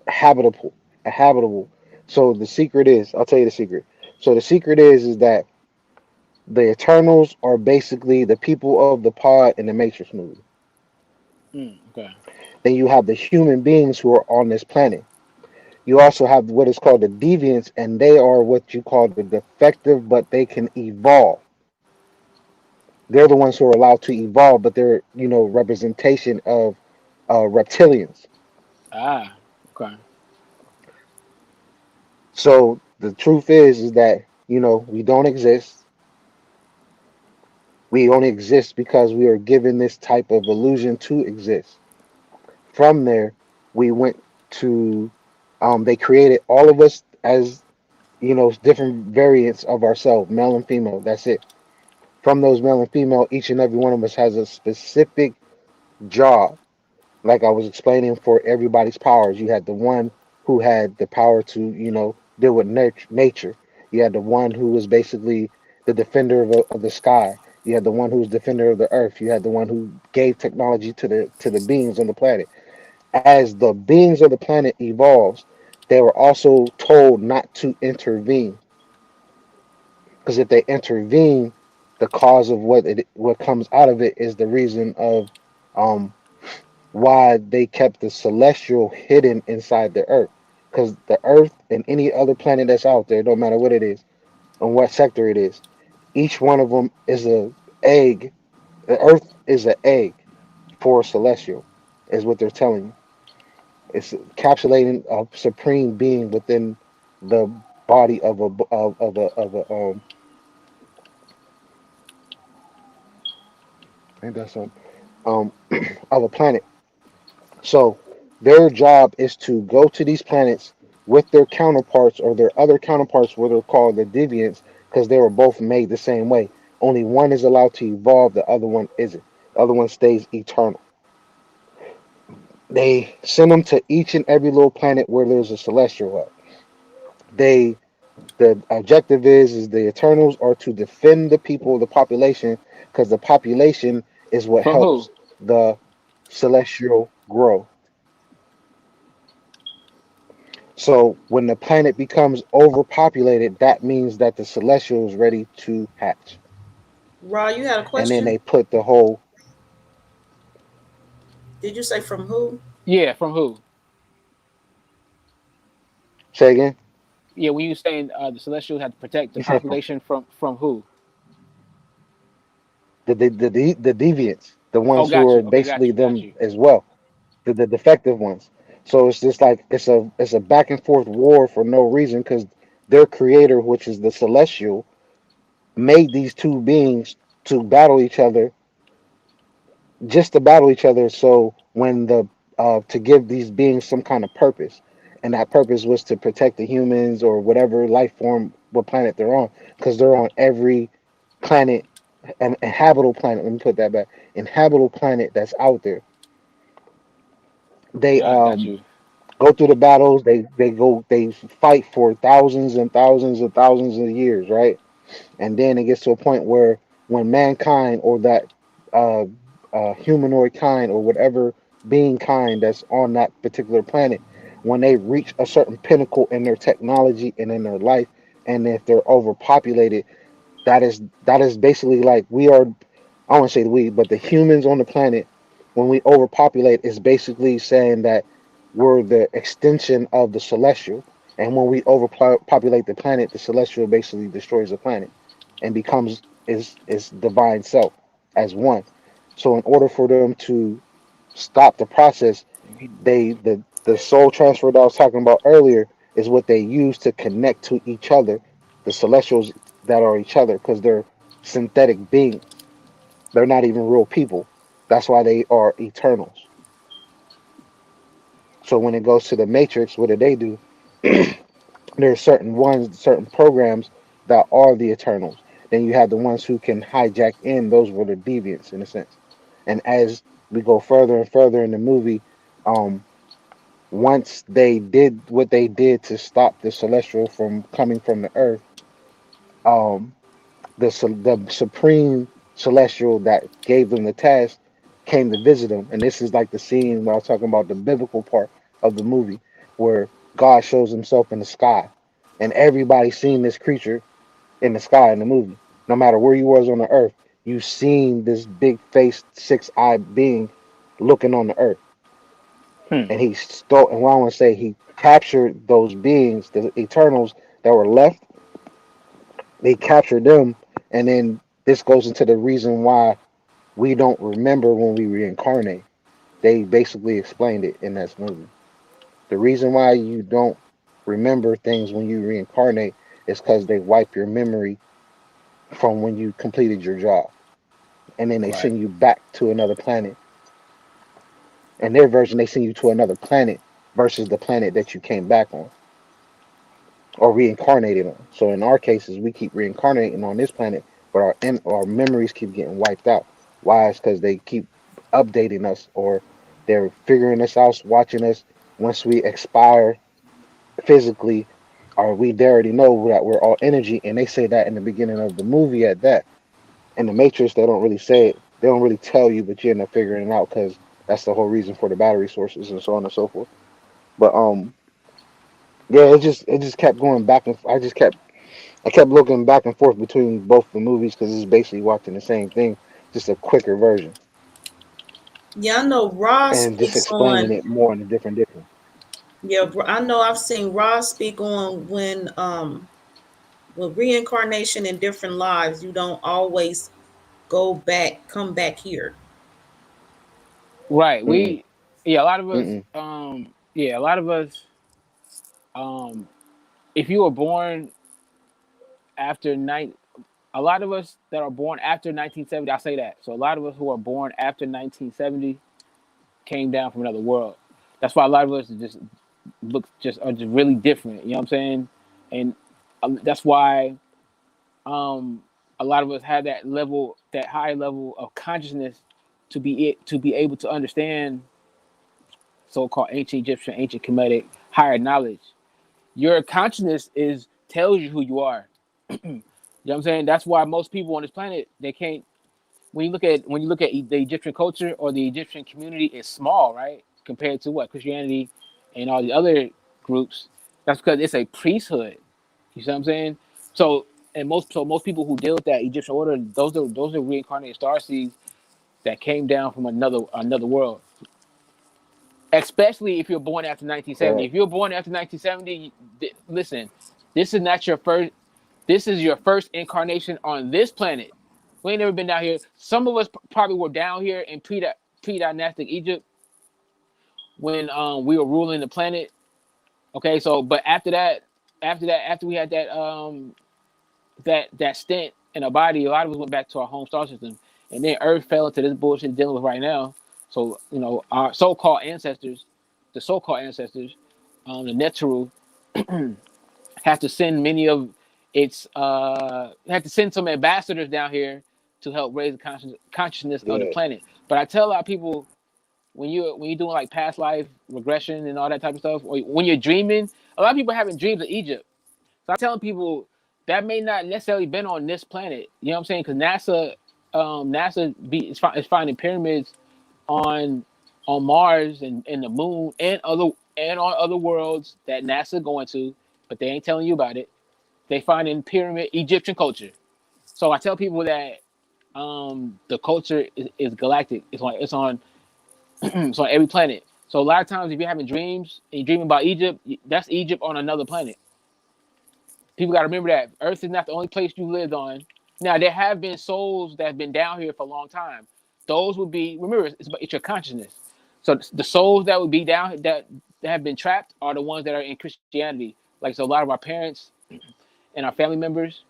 habitable. So the secret is, I'll tell you the secret. So the secret is that the Eternals are basically the people of the pod in the Matrix movie. Okay. Then you have the human beings who are on this planet. You also have what is called the deviants, and they are what you call the defective, but they can evolve. They're the ones who are allowed to evolve, but they're representation of reptilians. Ah. Okay. So the truth is that we don't exist. We only exist because we are given this type of illusion to exist. From there, we went to they created all of us as different variants of ourselves, male and female. That's it. From those male and female, each and every one of us has a specific job. Like I was explaining for everybody's powers, you had the one who had the power to, deal with nature. You had the one who was basically the defender of the sky. You had the one who was defender of the earth. You had the one who gave technology to the beings on the planet. As the beings of the planet evolves, they were also told not to intervene because if they intervene, the cause of what comes out of it is the reason of um, why they kept the celestial hidden inside the earth. Because the earth and any other planet that's out there, don't matter what it is and what sector it is, each one of them is a egg. The earth is an egg for a celestial, is what they're telling you. It's encapsulating a supreme being within the body of a ain't that some um of a planet. So their job is to go to these planets with their counterparts or their other counterparts, what are called the deviants, because they were both made the same way. Only one is allowed to evolve, the other one isn't. The other one stays eternal. They send them to each and every little planet where there's a celestial at. They the objective is the Eternals are to defend the people, the population, because the population is what From who? helps the celestial grow. So when the planet becomes overpopulated, that means that the celestial is ready to hatch. Raw, you had a And then question? they put the whole Did you say from who? Yeah, from who? say again. Yeah, when you saying the Celestials had to protect the You said population from who? the deviants, the Oh, ones who got are you. Okay, basically got them you. as well, the defective ones. So it's just like it's a back and forth war for no reason because their creator, which is the celestial, made these two beings to battle each other, just to battle each other. So when the to give these beings some kind of purpose, and that purpose was to protect the humans or whatever life form, what planet they're on, because they're on every planet, an inhabitable planet. Let me put that back. Inhabitable planet that's out there. They Got you. go through the battles. They fight for thousands and thousands and thousands of years, right? And then it gets to a point where when mankind or that uh, humanoid kind or whatever being kind that's on that particular planet, when they reach a certain pinnacle in their technology and in their life, and if they're overpopulated, that is basically like we are. I don't want to say we, but the humans on the planet, when we overpopulate, is basically saying that we're the extension of the celestial. And when we overpopulate the planet, the celestial basically destroys the planet and becomes is divine self as one. So in order for them to stop the process, the soul transfer that I was talking about earlier is what they use to connect to each other, the celestials that are each other, because they're synthetic beings. They're not even real people. That's why they are eternals. So when it goes to the Matrix, what do they do? There are certain ones, certain programs that are the Eternals. Then you have the ones who can hijack in. Those were the deviants in a sense. And as we go further and further in the movie, um, once they did what they did to stop the celestial from coming from the earth, um, the supreme celestial that gave them the task came to visit them. And this is like the scene where I was talking about the biblical part of the movie, where God shows himself in the sky, and everybody's seen this creature in the sky in the movie. No matter where you was on the earth, you seen this big faced, six-eyed being looking on the earth. Hmm. And he stole, and what I want to say, he captured those beings, the Eternals that were left. They captured them, and then this goes into the reason why we don't remember when we reincarnate. They basically explained it in this movie. The reason why you don't remember things when you reincarnate is because they wipe your memory from when you completed your job, and then they Right. send you back to another planet. In their version, they send you to another planet versus the planet that you came back on or reincarnated on. So in our cases, we keep reincarnating on this planet, but our memories keep getting wiped out. Why? It's because they keep updating us, or they're figuring us out, watching us. Once we expire physically, or they already know that we're all energy, and they say that in the beginning of the movie. At that, in the Matrix, they don't really say it. They don't really tell you, but you end up figuring it out because that's the whole reason for the battery sources and so on and so forth. But yeah, it just kept going back and I kept looking back and forth between both the movies because it's basically watching the same thing, just a quicker version, Yeah, I know Raw and just speaks explaining on. it more in a different. Yeah, I know I've seen Raw speak on when with reincarnation in different lives, you don't always go back, come back here. Right. Mm-mm, Yeah, a lot of us, mm-mm. yeah, a lot of us, um, if you were born after night, a lot of us that are born after 1970, I say that. So a lot of us who are born after 1970 came down from another world. That's why a lot of us just are just really different. You know what I'm saying? And that's why a lot of us have that high level of consciousness to be able to understand so-called ancient Egyptian, ancient Kemetic, higher knowledge. Your consciousness tells you who you are. You know what I'm saying? That's why most people on this planet, they can't. When you look at the Egyptian culture or the Egyptian community, it's small, right? Compared to what Christianity and all the other groups. That's because it's a priesthood. You see what I'm saying? So most people who deal with that Egyptian order, those are reincarnated star seeds that came down from another world. Especially if you're born after 1970. Right. If you're born after 1970, listen, this is not your first. This is your first incarnation on this planet. We ain't never been down here. Some of us probably were down here in pre-dynastic Egypt when we were ruling the planet. Okay, so but after we had that stint in our body, a lot of us went back to our home star system, and then Earth fell into this bullshit dealing with right now. So our so-called ancestors, the Neteru, have to send many of its have to send some ambassadors down here to help raise the consciousness of the Yeah. planet. But I tell a lot of people when you're doing like past life regression and all that type of stuff, or when you're dreaming, a lot of people are having dreams of Egypt. So I'm telling people that may not necessarily been on this planet. You know what I'm saying? Because NASA is finding pyramids on Mars and the moon and on other worlds that NASA going to, but they ain't telling you about it. They find in pyramid Egyptian culture. So I tell people that the culture is galactic. It's on it's on every planet. So a lot of times if you're having dreams and you're dreaming about Egypt, that's Egypt on another planet. People got to remember that Earth is not the only place you lived on. Now there have been souls that have been down here for a long time. Those would be, remember, it's your consciousness. So the souls that would be down that have been trapped are the ones that are in Christianity. Like so, a lot of our parents and our family members,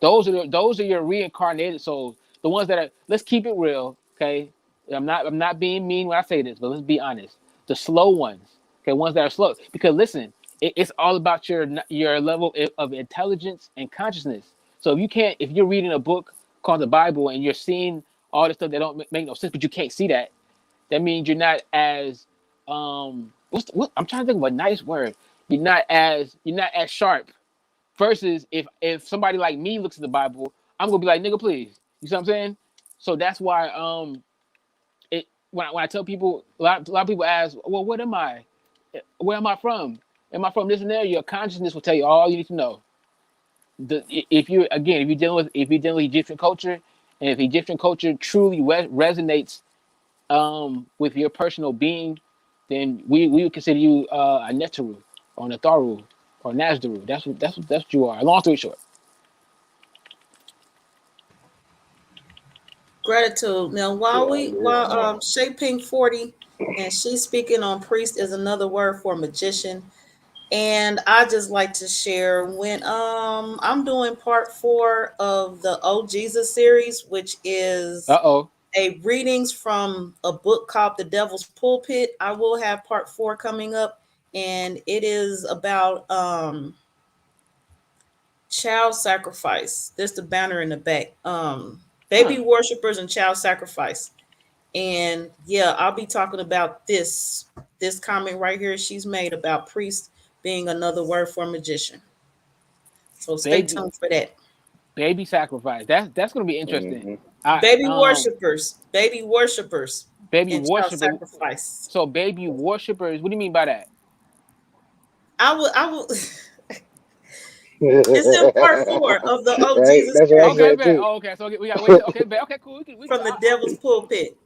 those are your reincarnated souls. The ones that are. Let's keep it real, okay? I'm not being mean when I say this, but let's be honest. The slow ones, okay, ones that are slow. Because listen, it's all about your level of intelligence and consciousness. So if you're reading a book called the Bible and you're seeing all this stuff that don't make no sense, but you can't see that, that means you're not as what I'm trying to think of a nice word. You're not as sharp. Versus if somebody like me looks at the Bible, I'm gonna be like, nigga, please. You see what I'm saying? So that's why when I tell people, a lot of people ask, well, what am I? Where am I from? Am I from this and there? Your consciousness will tell you all you need to know. If you're dealing with Egyptian culture, and if Egyptian culture truly resonates with your personal being, then we would consider you a Neteru or Natharu or Nazdaru. That's what you are. Long story short. Gratitude. Now, while Yeah. Shaping 40 and she's speaking on priest is another word for magician. And I just like to share when I'm doing part 4 of the Oh Jesus series, which is Uh-oh. a readings from a book called The Devil's Pulpit. I will have part 4 coming up, and it is about child sacrifice. There's the banner in the back. Baby worshipers and child sacrifice. And yeah, I'll be talking about this comment right here she's made about priest being another word for magician. So stay Baby tuned for that. baby sacrifice. That's gonna be interesting. Mm-hmm. I Baby worshipers, baby and child worshiper. sacrifice. So baby worshipers. What do you mean by that? I will. It's in part 4 of the Oh Right. Jesus That's what I series Okay, said bet. too. Oh, okay. So we gotta wait. Okay, bet. Okay, cool. from the Devil's Pulpit.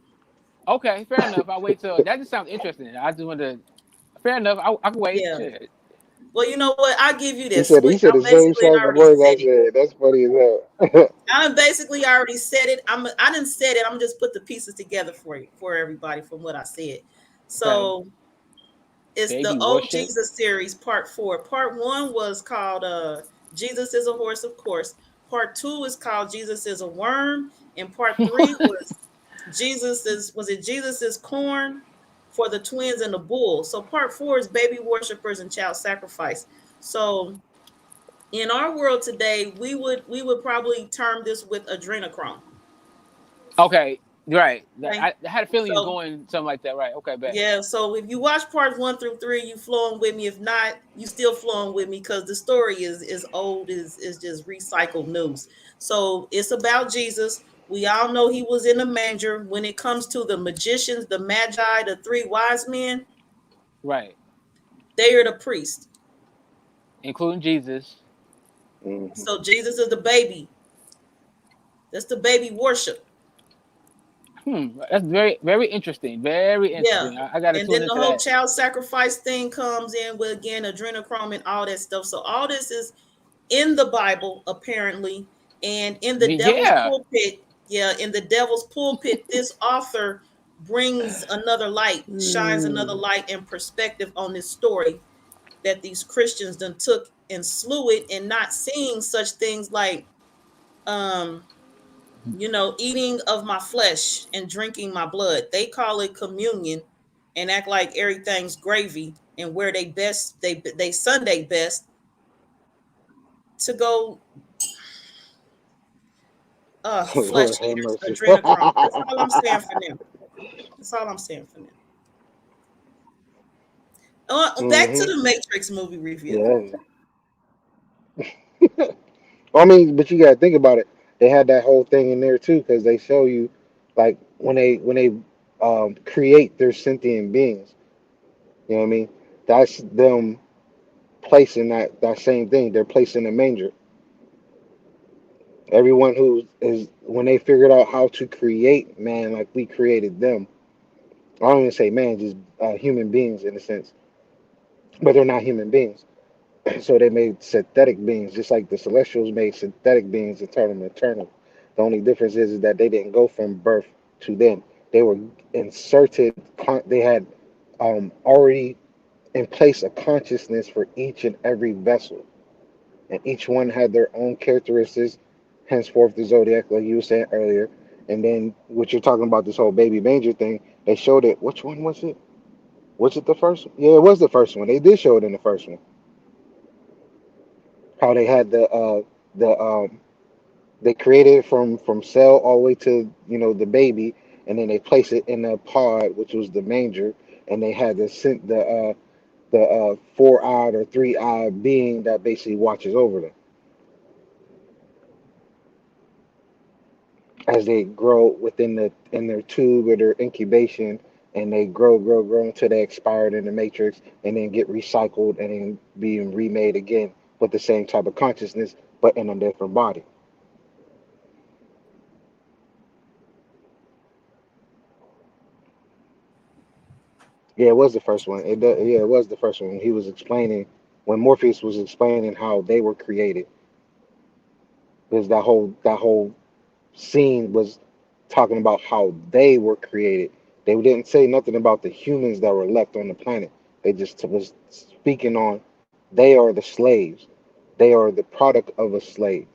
Okay, fair enough. I'll wait till that just sounds interesting. I just want to. Fair enough. I can wait. Yeah. Shit. Well, you know what? I'll give you He this. said he said I the same basically type of already words I said it. said. That's funny as hell. I basically already said it. I didn't said it. I'm just put the pieces together for everybody from what I said. Okay. So it's the Baby Oh worship. Jesus series, part 4. Part 1 was called Jesus is a Horse, of course. Part 2 is called Jesus is a Worm, and part 3 was Jesus is corn for the twins and the bull. So part 4 is baby worshipers and child sacrifice. So in our world today, we would probably term this with adrenochrome. Okay, right. Okay. I had a feeling it's So going something like that. Right. Okay, bet. yeah, so if you watch parts 1 through 3, you flowing with me. If not, you still flowing with me because the story is old, is just recycled news. So it's about Jesus. We all know he was in the manger. When it comes to the magicians, the magi, the 3 wise men, Right. they are the priest. Including Jesus. Mm-hmm. So Jesus is the baby. That's the baby worship. That's very, very interesting. Very Yeah. interesting. I got to And tune then the into whole that. child sacrifice thing comes in with, again, adrenochrome and all that stuff. So all this is in the Bible, apparently, and in the devil's Yeah. pulpit. Yeah, in the devil's pulpit, this author brings another light, shines another light and perspective on this story that these Christians done took and slew it, and not seeing such things like um eating of my flesh and drinking my blood. They call it communion and act like everything's gravy, and where they Sunday best to go flesh Lord have eaters, mercy. adrenochrome. That's all I'm saying for now. That's all I'm saying for now. Back to Hmm. the Matrix movie review. Yeah. I mean, but you gotta think about it. They had that whole thing in there too, because they show you, like when they create their sentient beings. You know what I mean? That's them placing that same thing. They're placing a manger. Everyone who is when they figured out how to create man, like we created them. I don't even say man, just human beings in a sense, but they're not human beings. So they made synthetic beings, just like the Celestials made synthetic beings and turned them eternal. The only difference is that they didn't go from birth to then. They were inserted. They had already in place a consciousness for each and every vessel, and each one had their own characteristics. Henceforth, the zodiac, like you were saying earlier. And then what you're talking about, this whole baby manger thing, they showed it. Which one was it? Was it the first one? Yeah, it was the first one. They did show it in the first one. How they had the they created it from cell all the way to the baby, and then they place it in a pod, which was the manger, and they had the 4-eyed or 3-eyed being that basically watches over them as they grow within in their tube or their incubation, and they grow until they expired in the matrix, and then get recycled and then being remade again with the same type of consciousness, but in a different body. Yeah, it was the first one. Yeah, it was the first one. He was explaining when Morpheus was explaining how they were created. Because that whole scene was talking about how they were created. They didn't say nothing about the humans that were left on the planet. They just was speaking on they are the slaves. They are the product of a slave,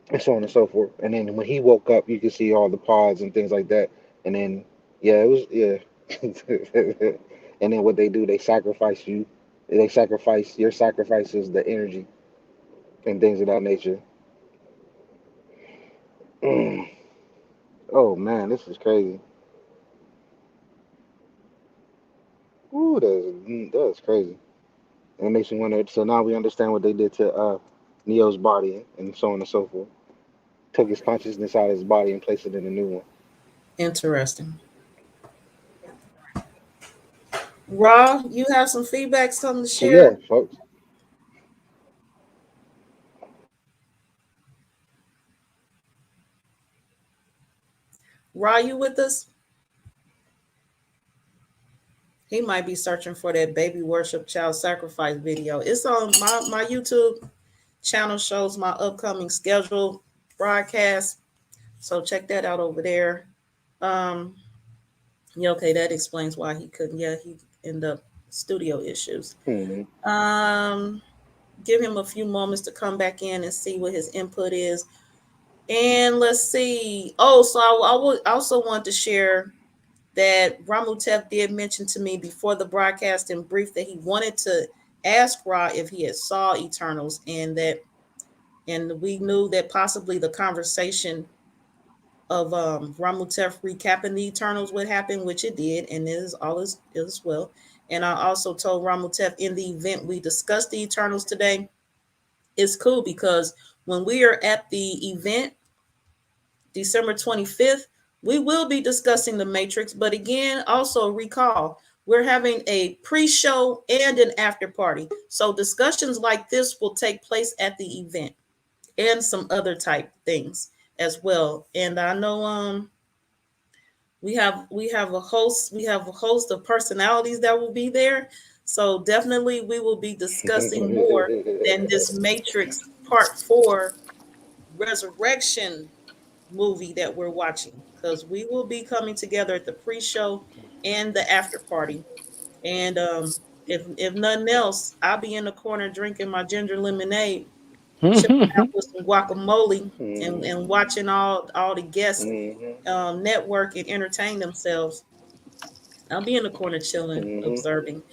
and so on and so forth. And then when he woke up, you could see all the pods and things like that. And then yeah, it was yeah. And then what they do, they sacrifice you. They sacrifice your sacrifices, the energy and things of that nature. Oh man, this is crazy. Ooh, that's crazy. And it makes me wonder. So now we understand what they did to Neo's body and so on and so forth. Took his consciousness out of his body and placed it in a new one. Interesting. Raw, you have some feedback, something to So yeah, share? folks. Raw, you with us? He might be searching for that baby worship child sacrifice video. It's on my YouTube channel, shows my upcoming scheduled broadcast. So check that out over there. Um, yeah, okay, that explains why he couldn't. Yeah, he ended up studio issues. Hmm. Um, give him a few moments to come back in and see what his input is. And let's see. Oh, so I would also want to share that Ramutef did mention to me before the broadcast in brief that he wanted to ask Ra if he had saw Eternals, and we knew that possibly the conversation of Ramutef recapping the Eternals would happen, which it did, and it is all is well. And I also told Ramutef in the event we discussed the Eternals today, it's cool because when we are at the event, December 25th, we will be discussing the Matrix. But again, also recall, we're having a pre-show and an after party. So discussions like this will take place at the event and some other type things as well. And I know we have a host of personalities that will be there. So definitely we will be discussing more than this Matrix Part 4 Resurrection movie that we're watching, because we will be coming together at the pre-show and the after party. And if nothing else, I'll be in the corner drinking my ginger lemonade, chilling out with some guacamole, and watching all the guests network and entertain themselves. I'll be in the corner chilling, observing.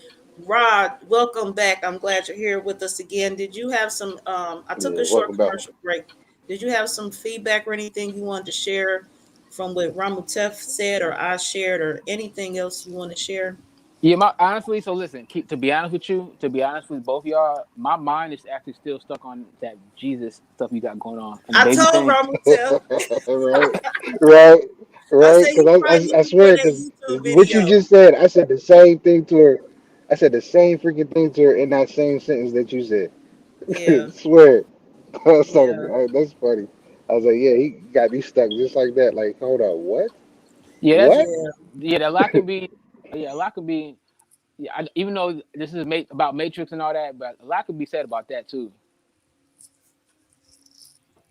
Rod, welcome back. I'm glad you're here with us again. Did you have some? I took a short Welcome back. commercial break. Did you have some feedback or anything you wanted to share from what Ramutef said, or I shared, or anything else you want to share? Yeah, honestly, so listen, to be honest with you, to be honest with both y'all, my mind is actually still stuck on that Jesus stuff you got going on and the I baby told thing. Ramutef. Right, right, I right. said you Because probably I need to hear swear, that because YouTube what you video. just said, I said the same thing to her. I said the same freaking thing to her in that same sentence that you said. Yeah, Swear. I was like, yeah, That's funny." I was like, "Yeah, he got me stuck just like that." Like, hold on, what? Yeah, that's What? yeah. yeah, that lot could be, yeah, a lot could be. Yeah, even though this is about Matrix and all that, but a lot could be said about that too.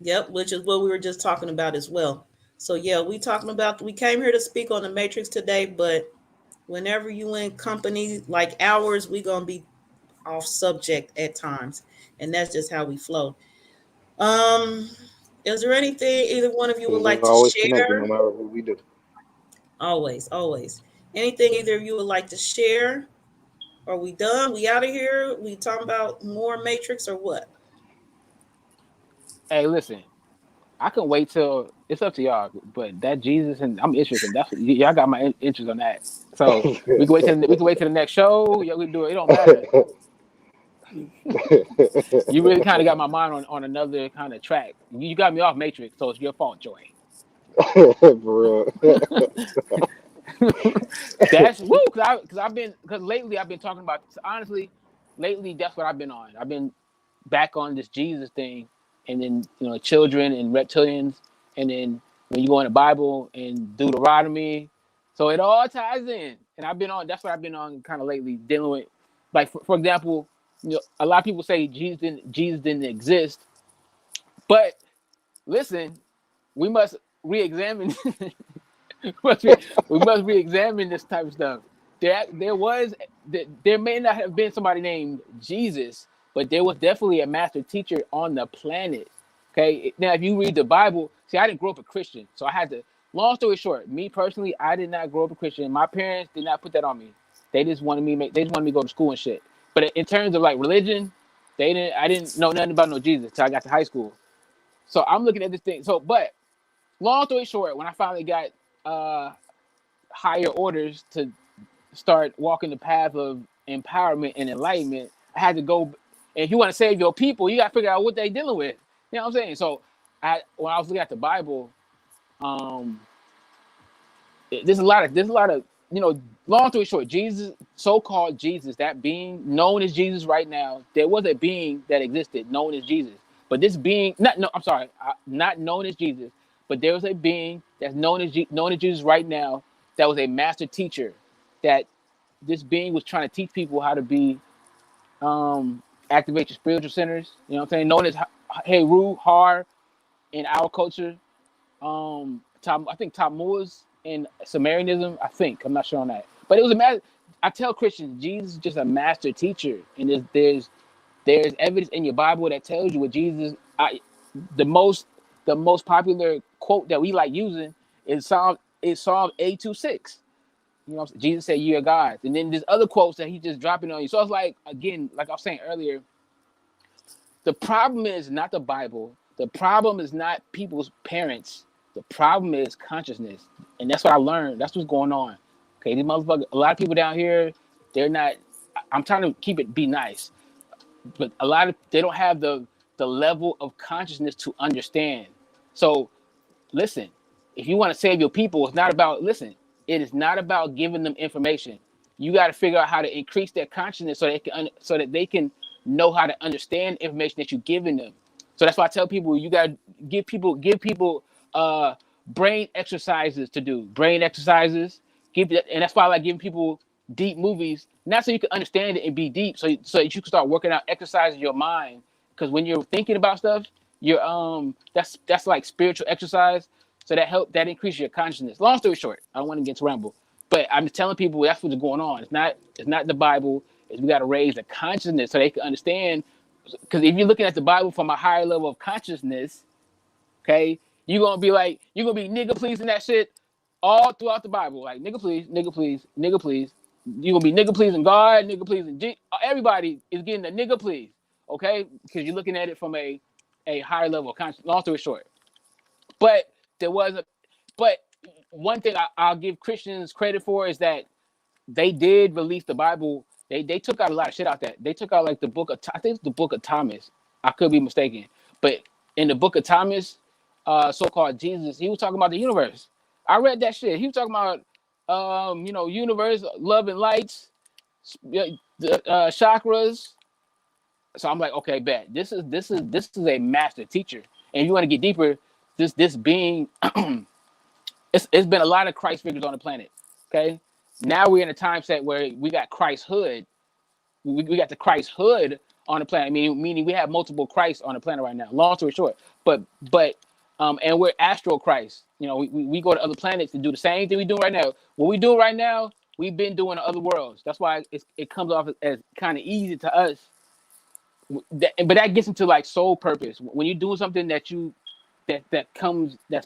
Yep, which is what we were just talking about as well. So yeah, we came here to speak on the Matrix today, but whenever you in company like ours, we gonna be off subject at times. And that's just how we flow. Um, is there anything either one of you would Because like it's to always connected, share? no matter what we do. Always, always. Anything either of you would like to share? Are we done? We out of here? We talking about more Matrix or what? Hey, listen, I can wait till it's up to y'all, but that Jesus and I'm interested. That's what y'all got my interest on that. So we can wait till the next show. Yeah, we can do it. It don't matter. You really kind of got my mind on another kind of track. You got me off Matrix, so it's your fault, Joy. For real. That's woo, because lately I've been talking about, honestly, lately that's what I've been on. I've been back on this Jesus thing, and then children and reptilians, and then when you go in the Bible and Deuteronomy, so it all ties in. And I've been on. That's what I've been on kind of lately, dealing with. Like for example, a lot of people say Jesus didn't exist, but listen, we must re-examine. we must re-examine this type of stuff. There may not have been somebody named Jesus, but there was definitely a master teacher on the planet. Okay, now if you read the Bible, see, I didn't grow up a Christian, so I had to. Long story short, me personally, I did not grow up a Christian. My parents did not put that on me. They just wanted me. They just wanted me to go to school and shit. But in terms of like religion, they didn't. I didn't know nothing about no Jesus till I got to high school. So I'm looking at this thing. So, but long story short, when I finally got uh higher orders to start walking the path of empowerment and enlightenment, I had to go. And if you want to save your people, you got to figure out what they dealing with. You know what I'm saying? So, when I was looking at the Bible, um, there's a lot of Long story short, Jesus, so-called Jesus, that being known as Jesus right now, there was a being that existed known as Jesus. But this being, not no, I'm sorry, not known as Jesus, but there was a being that's known as Jesus right now that was a master teacher. That this being was trying to teach people how to be activate your spiritual centers. You know what I'm saying? Known as Heru, Har in our culture. I think Tammuz in Sumerianism. I think I'm not sure on that, but it was a master. I tell Christians Jesus is just a master teacher, and there's There's evidence in your Bible that tells you what Jesus. The most the most popular quote that we like using is Psalm 8:26. You know, Jesus said, "You are God," and then there's other quotes that he just dropping on you. So it's like, again, like I was saying earlier, the problem is not the Bible. The problem is not people's parents. The problem is consciousness, and that's what I learned. That's what's going on. Okay, these motherfuckers. A lot of people down here, they're not. I'm trying to keep it be nice, but they don't have the level of consciousness to understand. So listen, if you want to save your people, it's not about listen. It is not about giving them information. You got to figure out how to increase their consciousness so that they can know how to understand information that you're giving them. So that's why I tell people you got to give people uh, brain exercises to do. Brain exercises. And that's why I like giving people deep movies, not so you can understand it and be deep, so that you can start working out exercising your mind. Because when you're thinking about stuff, you're that's like spiritual exercise. So that increases your consciousness. Long story short, I don't want to get to ramble, but I'm telling people that's what's going on. It's not the Bible. It's we got to raise the consciousness so they can understand. Because if you're looking at the Bible from a higher level of consciousness, okay, you're gonna be nigga pleasing that shit all throughout the Bible. Like nigga please, nigga please, nigga please. You're gonna be nigga pleasing God, nigga pleasing everybody is getting the nigga please, okay? Because you're looking at it from a higher level of consciousness. Long story short. But there was a but one thing I'll give Christians credit for is that they did release the Bible. They took out a lot of shit out that. They took out like the book of I think it's the book of Thomas. I could be mistaken. But in the book of Thomas, so-called Jesus, he was talking about the universe. I read that shit. He was talking about universe, love and lights, the chakras. So I'm like, okay, bet. This is a master teacher. And if you want to get deeper, this being it's been a lot of Christ figures on the planet. Okay. Now we're in a time set where we got Christ hood. We got the Christ hood on the planet. Meaning we have multiple Christs on the planet right now. Long story short, but and we're astral Christ. You know, we go to other planets to do the same thing we do right now. What we do right now, we've been doing in other worlds. That's why it comes off as kind of easy to us. But that gets into like soul purpose. When you're doing something that's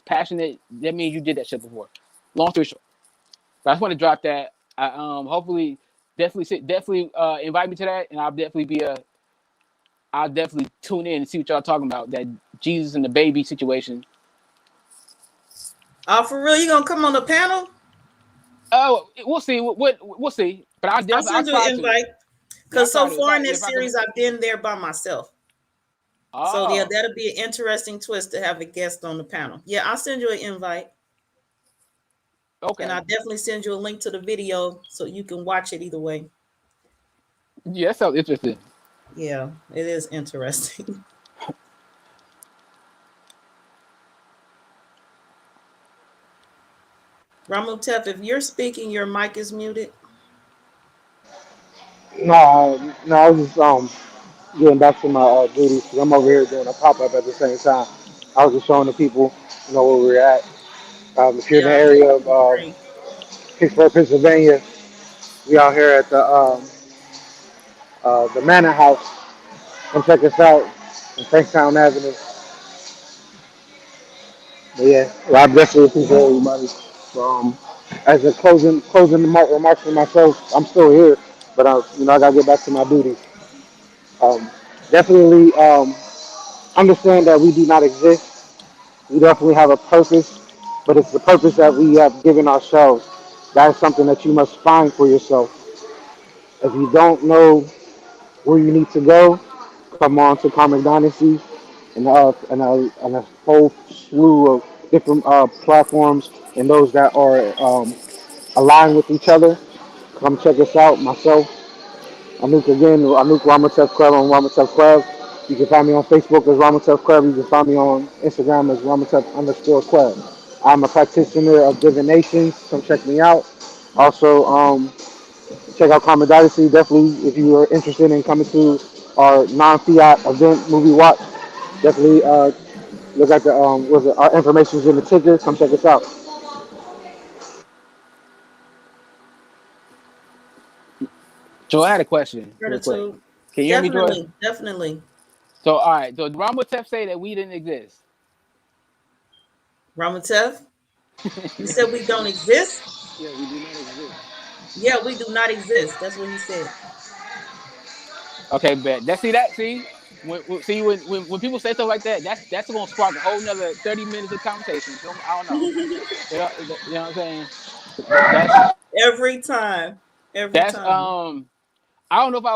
passionate, that means you did that shit before. Long story short. But I just want to drop that. Hopefully, definitely invite me to that, and I'll definitely tune in and see what y'all talking about. That Jesus and the baby situation. For real, you gonna come on the panel? Oh, we'll see. We'll see. But I'll I'll send you try an to. invite. Yeah, I'll Because try so to. far in If this I can. series, I've been there by myself. So yeah, Oh, that'll be an interesting twist to have a guest on the panel. Yeah, I'll send you an invite. And okay. I'll definitely send you a link to the video so you can watch it either way. Yeah, that sounds interesting. Yeah, it is interesting. Ramutef, if you're speaking, your mic is muted. No, no, I was just getting back to my duties 'cause I'm over here doing a pop up at the same time. I was just showing the people, where we're at. If you're in the Yeah, I area of agree. Pittsburgh, Pennsylvania, we out here at the Manor House. Come check us out on Franktown Avenue. But yeah, well, I definitely appreciate everybody. So, as a closing remarks for myself, I'm still here, but I gotta get back to my duties. Um, definitely understand that we do not exist. We definitely have a purpose, but it's the purpose that we have given ourselves. That is something that you must find for yourself. If you don't know where you need to go, come on to Karmic Dynasty and a whole slew of different platforms and those that are aligned with each other. Come check us out. Myself, Anouk again, Anouk Ramatef Club on Ramatef Club. You can find me on Facebook as Ramatef Club. You can find me on Instagram as Ramatef_Club. I'm a practitioner of divinations. Come check me out. Also, check out Common Dynasty. Definitely, if you are interested in coming to our non-fiat event, movie watch, definitely look at our information is in the ticker. Come check us out. So I had a question real quick. Gratitude. Can you hear me, Joy? Definitely. So, all right. So, Ramutef say that we didn't exist. Ramutef, you said we don't exist? Yeah, we do not exist. Yeah, we do not exist. That's what he said. Okay, bet. That's see that see when people say stuff like that, that's gonna spark a whole nother 30 minutes of conversation. So, I don't know. You know what I'm saying? That's Every time. Every that's time. I don't know if I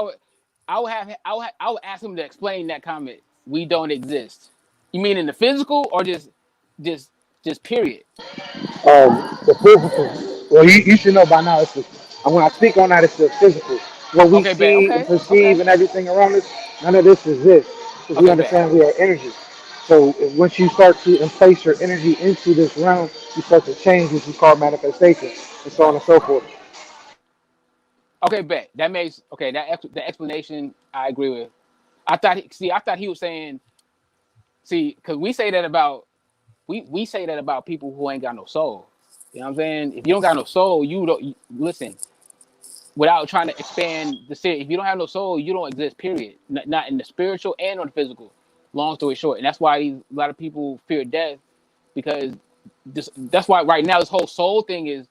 would ask him to explain that comment. We don't exist. You mean in the physical or just just period? The physical. Well, you should know by now. And when I speak on that, it's the physical. What we Okay, bet. see and Okay, perceive okay, and everything around us, none of this exists. Because we okay, bet. understand we are energy. So once you start to place your energy into this realm, you start to change what you call manifestation, and so on Right. and so forth. Okay, bet. That makes okay. The explanation I agree with. I thought he was saying. See, because we say that about people who ain't got no soul. You know what I'm saying? If you don't got no soul, listen. Without trying to expand the city, if you don't have no soul, you don't exist. Period. Not in the spiritual and on the physical. Long story short, and that's why a lot of people fear death because that's why right now this whole soul thing is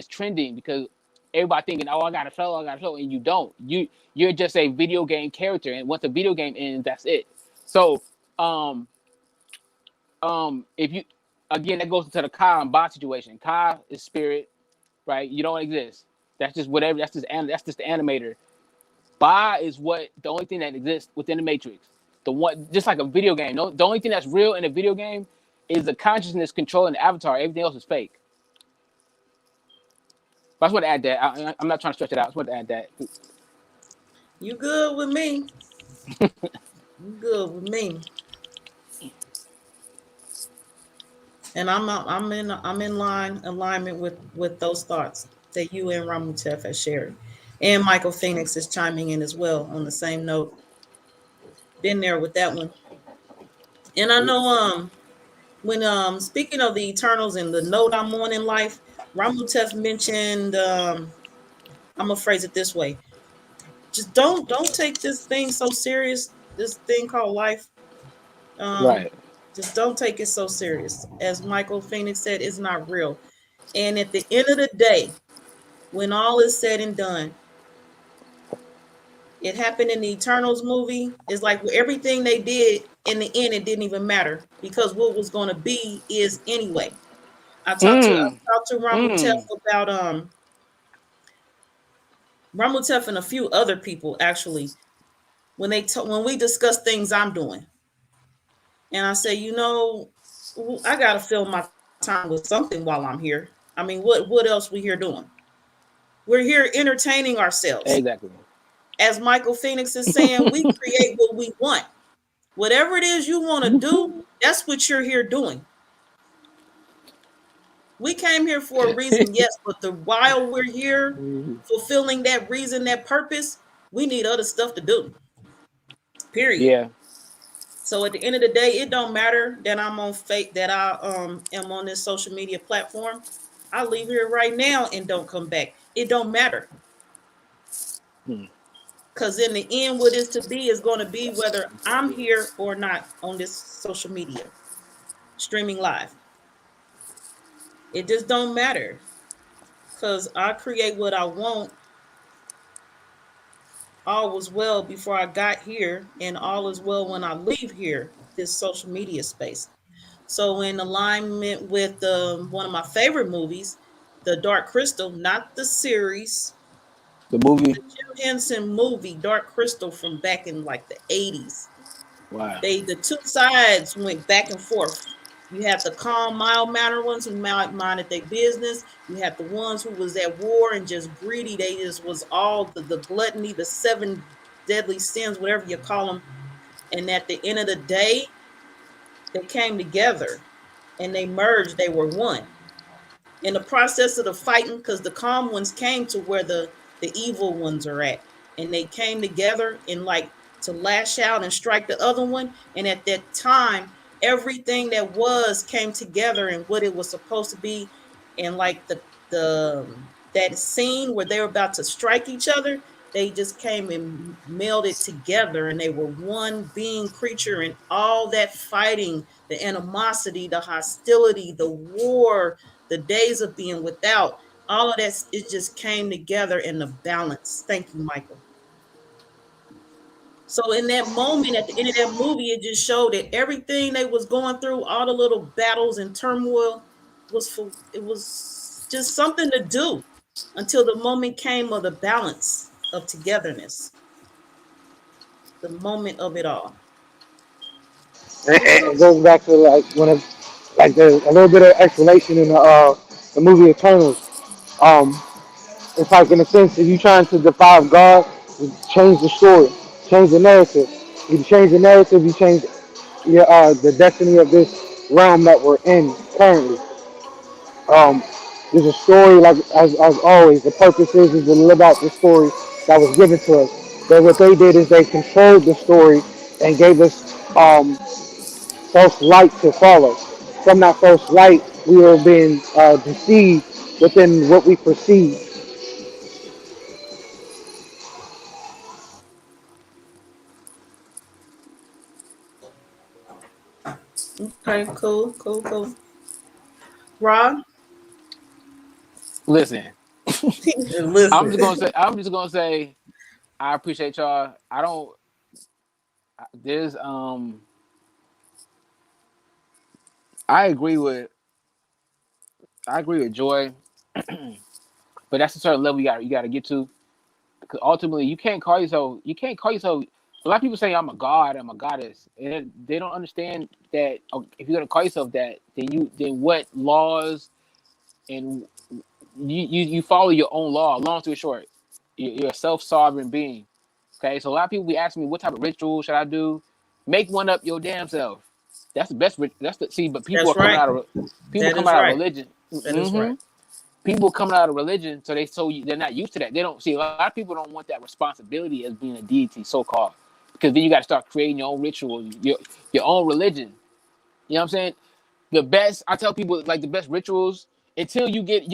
trending because everybody thinking, oh, I got a soul, and you don't. You're just a video game character, and once the video game ends, that's it. So, um, if you again that goes into the Ka and Ba situation. Ka is spirit, right? You don't exist. That's just whatever. That's just the animator. Ba is what the only thing that exists within the Matrix. The one, just like a video game. No, the only thing that's real in a video game is the consciousness controlling the avatar. Everything else is fake. But I just want to add that. I'm not trying to stretch it out. I just want to add that. You good with me? You good with me? And I'm in alignment with those thoughts that you and Ramutef has shared, and Michael Phoenix is chiming in as well on the same note. Been there with that one, and I know when speaking of the Eternals and the note I'm on in life, Ramutef mentioned I'm gonna phrase it this way: just don't take this thing so serious. This thing called life. Um, Right. just don't take it so serious. As Michael Phoenix said, it's not real. And at the end of the day, when all is said and done, it happened in the Eternals movie. It's like everything they did in the end, it didn't even matter because what was going to be is anyway. Mm. I talked to Ramutef Mm. about Ramutef and a few other people actually when we discuss things I'm doing, and I say, I gotta fill my time with something while I'm here. I mean, what else we here doing? We're here entertaining ourselves. Exactly. As Michael Phoenix is saying, we create what we want. Whatever it is you want to do, that's what you're here doing. We came here for a reason, yes, but while we're here fulfilling that reason, that purpose, we need other stuff to do. Period. Yeah. So at the end of the day, it don't matter that I'm on fake that I am on this social media platform. I leave here right now and don't come back. It don't matter. Hmm. Because in the end, what is to be is going to be whether I'm here or not on this social media, streaming live. It just don't matter. Because I create what I want. All was well before I got here, and all is well when I leave here, this social media space. So, in alignment with one of my favorite movies, The Dark Crystal, not the series, The movie. the Jim Henson movie, Dark Crystal, from back in like the 80s. Wow. The two sides went back and forth. You had the calm, mild mannered ones who minded their business. You had the ones who was at war and just greedy. They just was all the gluttony, the seven deadly sins, whatever you call them. And at the end of the day, they came together and they merged. They were one. In the process of the fighting, because the calm ones came to where the evil ones are at, and they came together and like to lash out and strike the other one. And at that time, everything that was came together and what it was supposed to be. And like the that scene where they were about to strike each other, they just came and melded together, and they were one being creature, and all that fighting, the animosity, the hostility, the war, the days of being without, all of that, it just came together in the balance. Thank you, Michael. So in that moment at the end of that movie, it just showed that everything they was going through, all the little battles and turmoil, it was just something to do until the moment came of the balance of togetherness, the moment of it all. And it goes back to like when it, like there's a little bit of explanation in the movie Eternals. Um, it's like in a sense, if you're trying to defy God, you change the story, change the narrative. You change the narrative, you change the destiny of this realm that we're in currently. Um, there's a story like as always. The purpose is to live out the story that was given to us. But what they did is they controlled the story and gave us false light to follow. From that false light, we were being deceived within what we perceive. Okay, cool, cool, cool. Rob, Listen, listen. I'm just gonna say, I appreciate y'all. I don't. There's I agree with Joy, but that's a certain level you got to get to. Because ultimately, you can't call yourself. A lot of people say I'm a god, I'm a goddess, and they don't understand that if you're gonna call yourself that, then what laws and you follow your own law. Long story short, you're a self-sovereign being. Okay, so a lot of people be asking me what type of ritual should I do. Make one up your damn self. That's the best. That's the see. But people are That's coming right. out of That is right. religion. That is right. People coming out of religion, so they're not used to that. They don't see a lot of people don't want that responsibility as being a deity, so called, because then you got to start creating your own rituals, your own religion. You know what I'm saying? The best I tell people like the best rituals until you get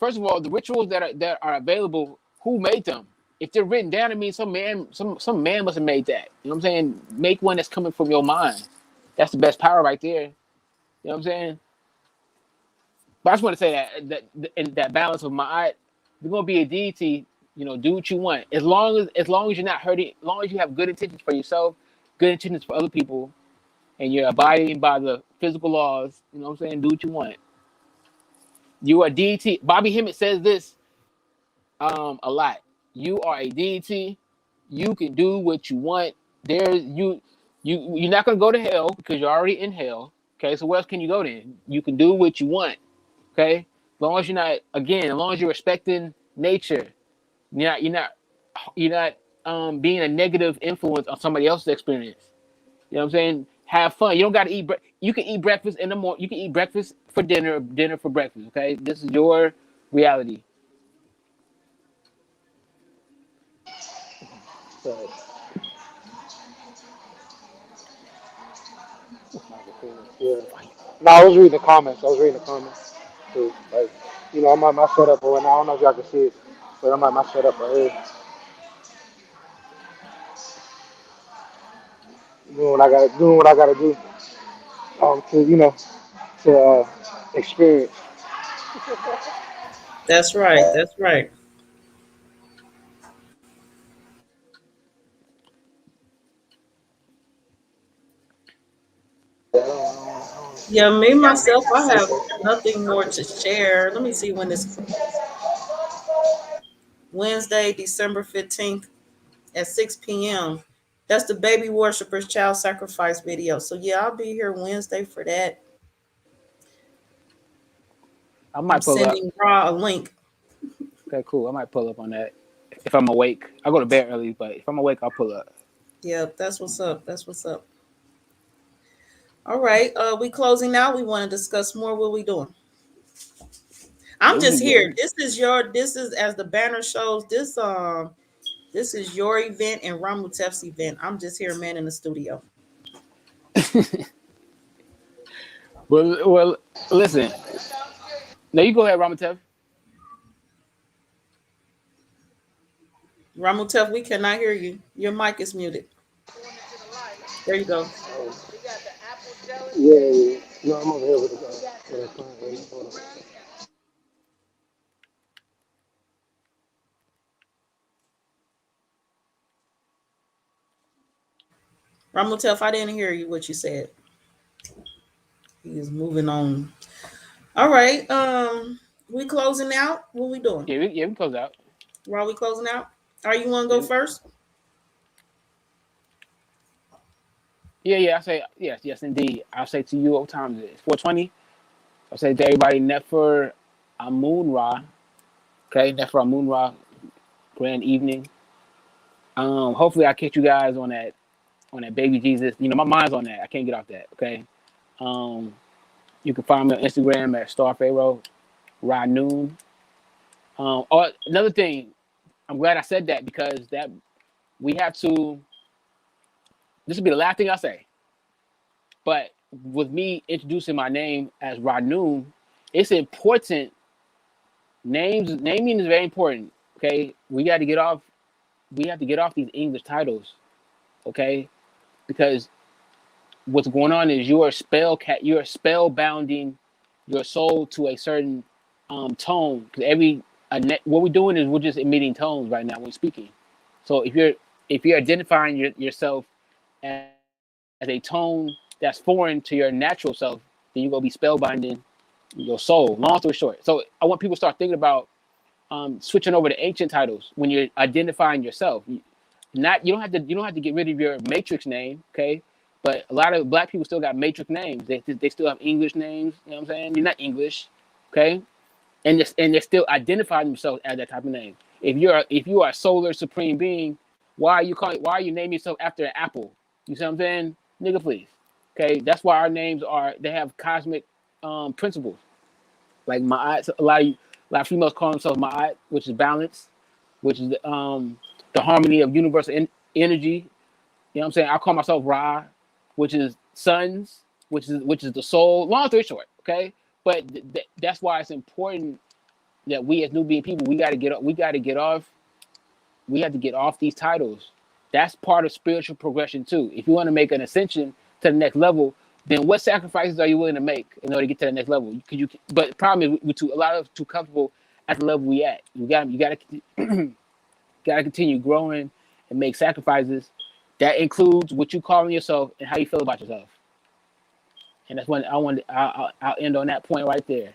first of all the rituals that are available. Who made them? If they're written down, it means some man must have made that. You know what I'm saying? Make one that's coming from your mind. That's the best power right there. You know what I'm saying? But I just want to say that in that balance of my eye, you're gonna be a deity. Do what you want as long as you're not hurting. As long as you have good intentions for yourself, good intentions for other people, and you're abiding by the physical laws. You know what I'm saying? Do what you want. You are a deity. Bobby Hemmett says this a lot. You are a deity. You can do what you want. You're not gonna go to hell because you're already in hell. Okay, so where else can you go then? You can do what you want. Okay, as long as as long as you're respecting nature, you're not being a negative influence on somebody else's experience. You know what I'm saying? Have fun. You don't got to eat. You can eat breakfast in the morning. You can eat breakfast for dinner, dinner for breakfast. Okay, this is your reality. So, Yeah. No, I was reading the comments. I was reading the comments. Too. Like, I'm at my setup right now. I don't know if y'all can see it, but I'm at my setup right here. Doing what I gotta do. To to experience. That's right. That's right. Yeah, me myself, I have nothing more to share. Let me see when this Wednesday, December 15th at 6 p.m. That's the baby worshipers child sacrifice video. So yeah, I'll be here Wednesday for that. I I'm might pull up. sending Raw a link. Okay, cool. I might pull up on that if I'm awake. I go to bed early, but if I'm awake, I'll pull up. Yep, that's what's up. That's what's up. All right. We closing now. We want to discuss more. What we doing? I'm Yeah, we just can get. here. This is as the banner shows, this is your event and Ramutef's event. I'm just here, man, in the studio. Well, listen. Now you go ahead, Ramatev. Ramutef, we cannot hear you. Your mic is muted. There you go. Yeah, yeah. No, I'm over here with a client. Wait, hold on. Ramutef, I didn't hear you what you said. He is moving on. All right. We closing out. What we doing? Yeah, we close out. While we closing out? Are you want to go Yeah, first? yeah. I say yes, indeed. I'll say to you, what time is it? 4:20. I'll say to everybody, Nefer Amun Ra. Okay, Nefer Amun Ra. Grand evening. Hopefully I catch you guys on that baby Jesus. You know, my mind's on that. I can't get off that. Okay. Um, you can find me on Instagram at Star Pharaoh Ra Noon. Another thing, I'm glad I said that because that we have to. This will be the last thing I say. But with me introducing my name as Ra Noon, it's important. Naming is very important. Okay, we got to get off. We have to get off these English titles. Okay, because what's going on is you're spellbounding your soul to a certain tone. Because what we're doing is we're just emitting tones right now when we're speaking. So if you're identifying yourself as a tone that's foreign to your natural self, then you're gonna be spellbinding your soul. Long story short. So I want people to start thinking about switching over to ancient titles when you're identifying yourself. You don't have to get rid of your matrix name, okay? But a lot of black people still got matrix names. They still have English names. You know what I'm saying? You're not English, okay? And they're still identifying themselves as that type of name. If you are a solar supreme being, why are you naming yourself after an apple? You see what I'm saying? Nigga, please. Okay, that's why our names they have cosmic principles. Like Ma'at, a lot of females call themselves Ma'at, which is balance, which is the harmony of universal energy. You know what I'm saying? I call myself Ra, which is suns, which is the soul. Long story short, okay. But that's why it's important that we as new being people, we have to get off these titles. That's part of spiritual progression too. If you want to make an ascension to the next level, then what sacrifices are you willing to make in order to get to the next level? But the problem is a lot of us too comfortable at the level we at. You gotta continue growing and make sacrifices. That includes what you calling yourself and how you feel about yourself. And that's when I'll end on that point right there.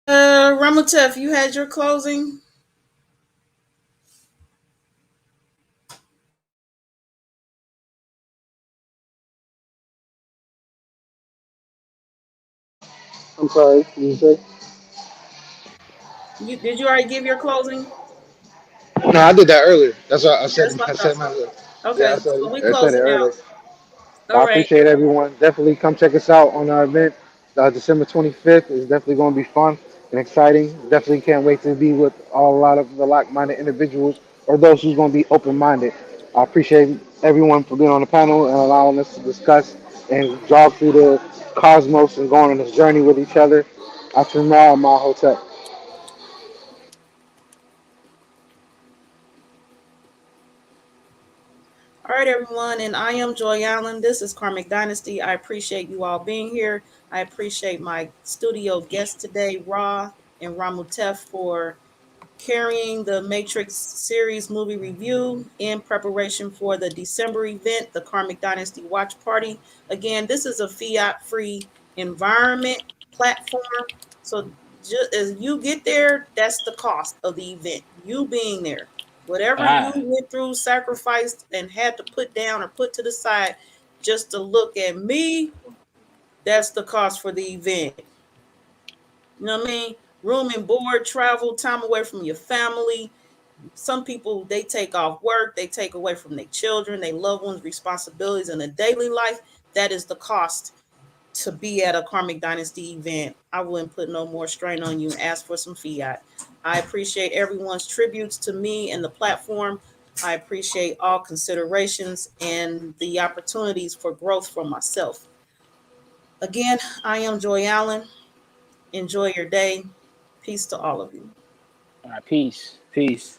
Ramutef, you had your closing. I'm sorry. You say? Did you already give your closing? No, I did that earlier. That's what I said. That's what I I thought said my. so. Yeah, Okay, so we I said it closing earlier. out. All I right. appreciate everyone. Definitely come check us out on our event. December 25th is definitely going to be fun and exciting. Definitely can't wait to be with a lot of the like-minded individuals or those who's going to be open-minded. I appreciate everyone for being on the panel and allowing us to discuss and jog through the cosmos and going on this journey with each other. After now, my hotel. All right, everyone, and I am Joy Allen. This is Karmic Dynasty. I appreciate you all being here. I appreciate my studio guests today, Ra and Ramutef, for carrying the Matrix series movie review in preparation for the December event, the Karmic Dynasty Watch Party. Again, this is a fiat free environment platform. So just as you get there, that's the cost of the event, you being there. Whatever you Ah, went through, sacrificed, and had to put down or put to the side just to look at me, that's the cost for the event. You know what I mean? Room and board, travel, time away from your family. Some people, they take off work, they take away from their children, their loved ones, responsibilities in a daily life. that is the cost to be at a Karmic Dynasty event. I wouldn't put no more strain on you and ask for some fiat. I appreciate everyone's tributes to me and the platform. I appreciate all considerations and the opportunities for growth for myself. Again, I am Joy Allen. Enjoy your day. Peace to all of you. All right, peace.